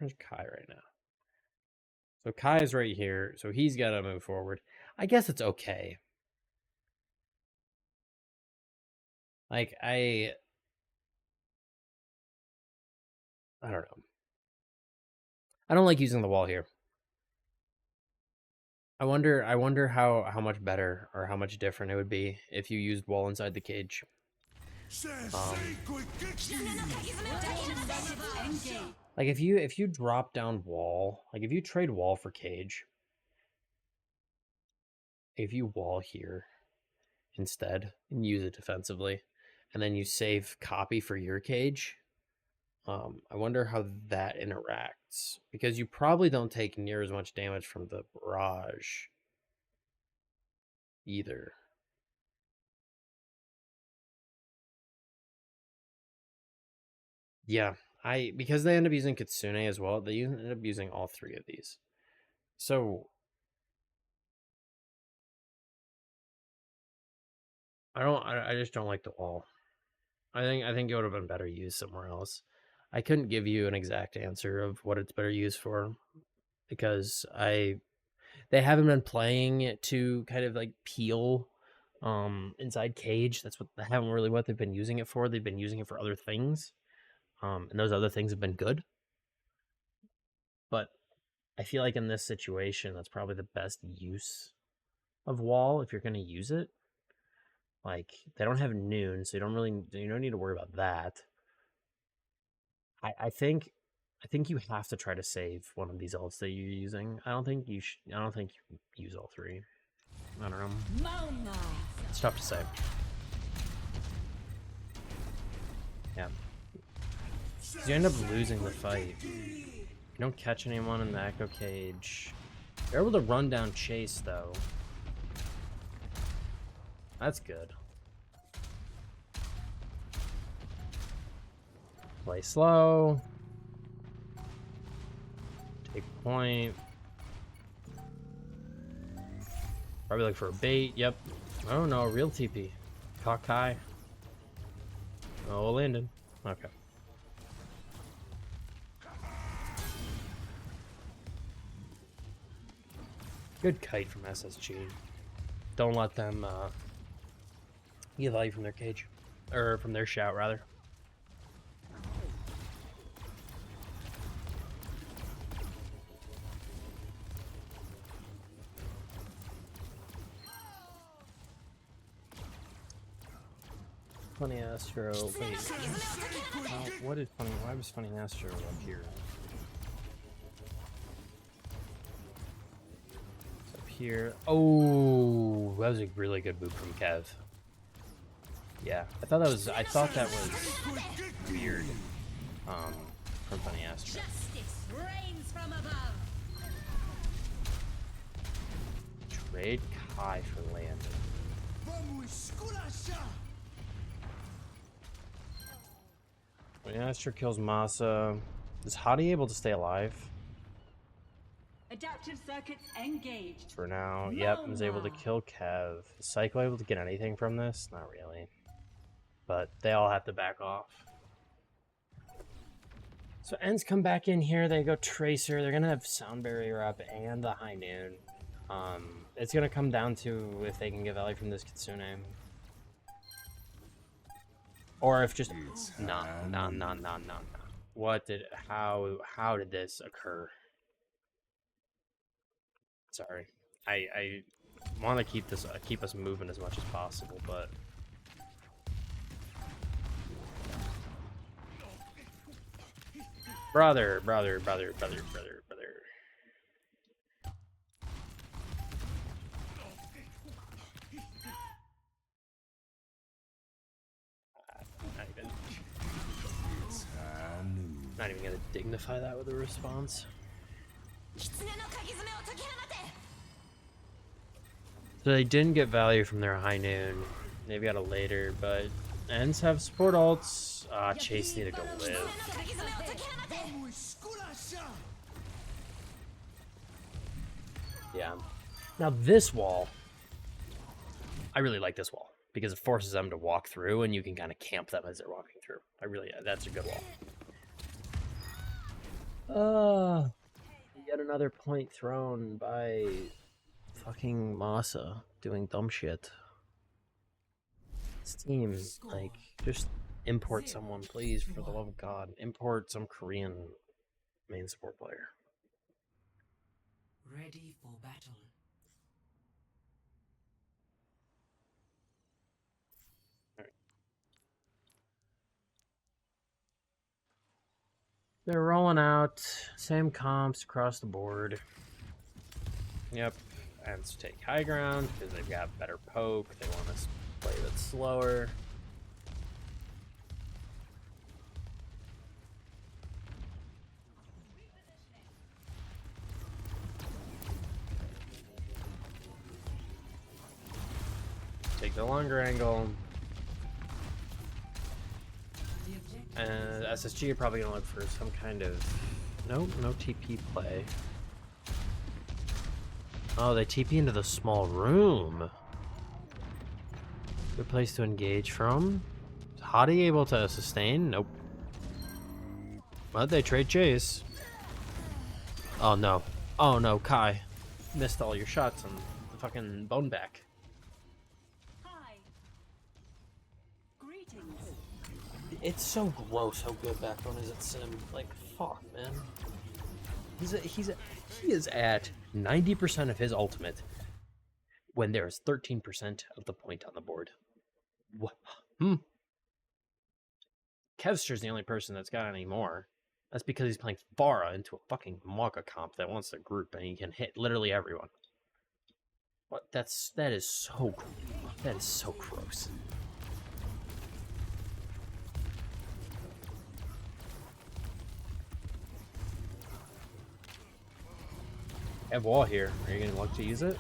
Kai right now? So Kai's right here, so he's got to move forward. I guess it's okay. Like I don't know. I don't like using the wall here. I wonder how much better or how much different it would be if you used wall inside the cage. Like if you drop down wall, like if you trade wall for cage, if you wall here instead and use it defensively, and then you save copy for your cage, I wonder how that interacts, because you probably don't take near as much damage from the barrage either. Yeah, because they end up using Kitsune as well, they end up using all three of these. So I just don't like the wall. I think it would have been better used somewhere else. I couldn't give you an exact answer of what it's better used for, because they haven't been playing it to kind of like peel inside cage. That's what they've been using it for. They've been using it for other things. And those other things have been good. But I feel like in this situation, that's probably the best use of wall if you're going to use it. Like, they don't have noon, so you don't need to worry about that. I think you have to try to save one of these ults that you're using. I don't think you use all three. I don't know. It's tough to say. Yeah. You end up losing the fight. You don't catch anyone in the Echo Cage. You're able to run down Chase, though. That's good. Play slow. Take point. Probably look for a bait. Yep. Oh no, real TP. Caught Kai. Oh, landed. Okay. Good kite from SSG. Don't let them get value from their cage. Or from their shout, rather. Funny Astro. Wait. What is funny? Why was Funny Astro up here? It's up here. Oh, that was a really good move from Kev. Yeah, I thought that was weird. From Funny Astro. Trade Kai for Landon. When Astro kills Masa, is Hadi able to stay alive? Adaptive circuits engaged. For now, yep, is able to kill Kev. Is Psycho able to get anything from this? Not really. But they all have to back off. So ENCE come back in here, they go Tracer, they're gonna have Sound Barrier up and the High Noon. It's gonna come down to if they can get value from this Kitsune. Or if just It's no. What did how did this occur? Sorry. I want to keep us moving as much as possible, but brother. Not even gonna dignify that with a response. So they didn't get value from their high noon. Maybe got a later, but ENCE have support alts. Chase need to go live. Yeah. Now this wall, I really like this wall because it forces them to walk through, and you can kind of camp them as they're walking through. That's a good wall. Yet another point thrown by fucking Masa doing dumb shit. This team, like, just import someone, please, for the love of God. Import some Korean main support player. Ready for battle. They're rolling out same comps across the board. Yep, and take high ground because they've got better poke. They want us to play a bit slower. Take the longer angle. And SSG are probably gonna look for some kind of no TP play. Oh, they TP into the small room. Good place to engage from. Is Hottie able to sustain? Nope. But they trade chase. Oh no. Oh no, Kai. Missed all your shots on the fucking bone back. It's so gross how good Backbone is at Sim. Like, fuck, man. He is at 90% of his ultimate when there is 13% of the point on the board. What? Kevster's the only person that's got any more. That's because he's playing Pharah into a fucking Maka comp that wants to group and he can hit literally everyone. What? That is so gross. I have wall here. Are you gonna look to use it?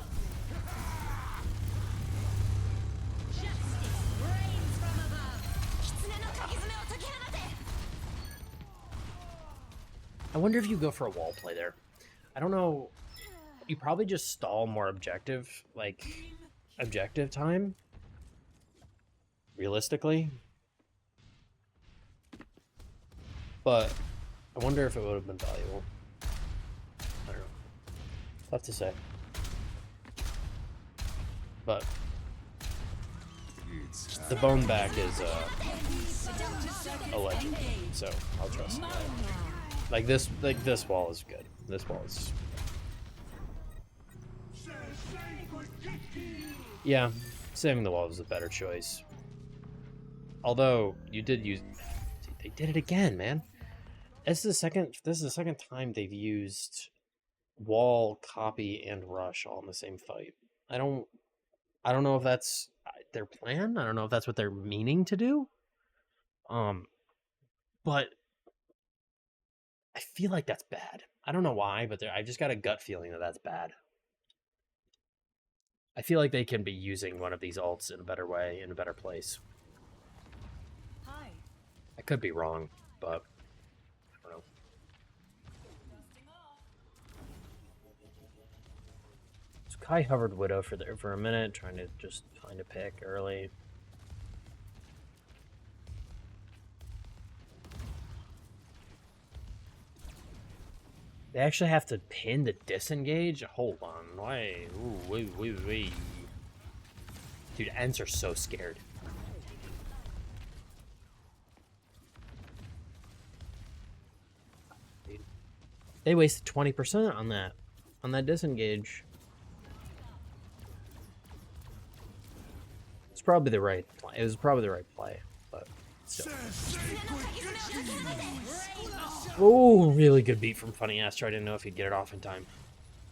I wonder if you go for a wall play there. I don't know. You probably just stall more objective time. Realistically. But I wonder if it would have been valuable. I don't know. Tough to say. But the bone back is a legend, so I'll trust it. Like this wall is good. This wall is. Yeah, saving the wall was a better choice. Although you did use, they did it again, man. This is the second time they've used wall, copy, and rush all in the same fight. I don't know if that's their plan. I don't know if that's what they're meaning to do. But I feel like that's bad. I don't know why, but I just got a gut feeling that that's bad. I feel like they can be using one of these ults in a better way, in a better place. Hi. I could be wrong, but I don't know. So Kai hovered Widow for a minute, trying to just find a pick early. They actually have to pin to disengage? Hold on. Wait. Ooh, wait. Dude, ENCE are so scared. They wasted 20% on that disengage. It's probably the right play. It was probably the right play, but still. Oh, really good beat from Funny Astro. I didn't know if he'd get it off in time.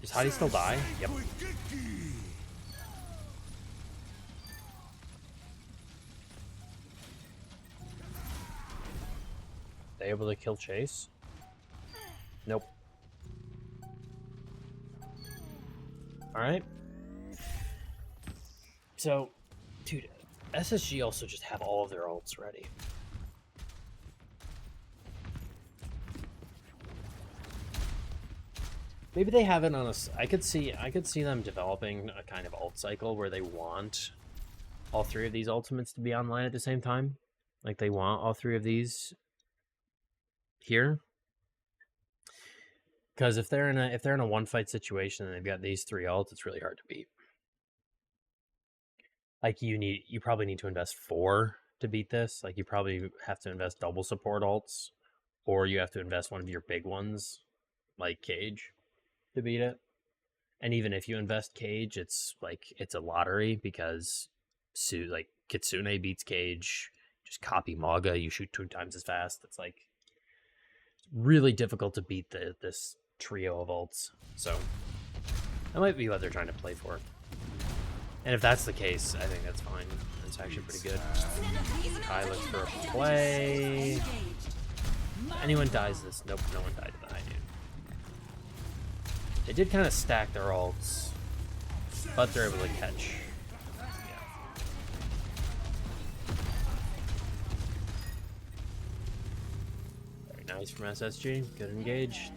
Does Heidi still die? Yep. They able to kill Chase? Nope. Alright. So, dude, SSG also just have all of their ults ready. Maybe they have it on a... I could see them developing a kind of ult cycle where they want all three of these ultimates to be online at the same time. Like, they want all three of these here. Because if they're in a one fight situation and they've got these three ults, it's really hard to beat. Like, you probably need to invest 4 to beat this. Like, you probably have to invest double support ults, or you have to invest one of your big ones, like Cage, to beat it. And even if you invest Cage, it's a lottery because like Kitsune beats Cage. Just copy Maga, you shoot 2 times as fast. It's like really difficult to beat this trio of ults. So that might be what they're trying to play for. And if that's the case, I think that's fine. That's actually pretty good. Kai looks for a play. If anyone dies this, nope, no one died to the high noon. They did kind of stack their ults, but they're able to catch. Yeah. Very nice from SSG. Good engage.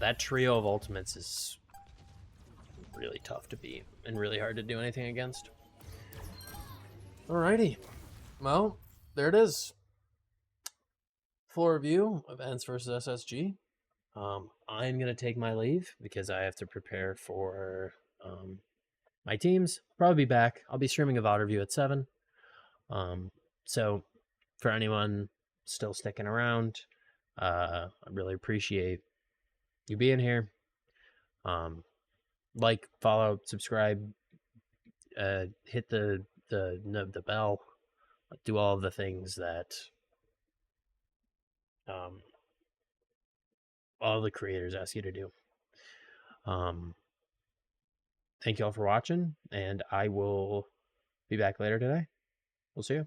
That trio of ultimates is really tough to beat and really hard to do anything against. Alrighty. Well, there it is. Full review of ENCE versus SSG. I'm going to take my leave because I have to prepare for my teams. Probably be back. I'll be streaming a VOD review at 7. So for anyone still sticking around, I really appreciate you being here. Like, follow, subscribe, hit the bell, do all of the things that all the creators ask you to do. Thank you all for watching, and I will be back later today. We'll see you.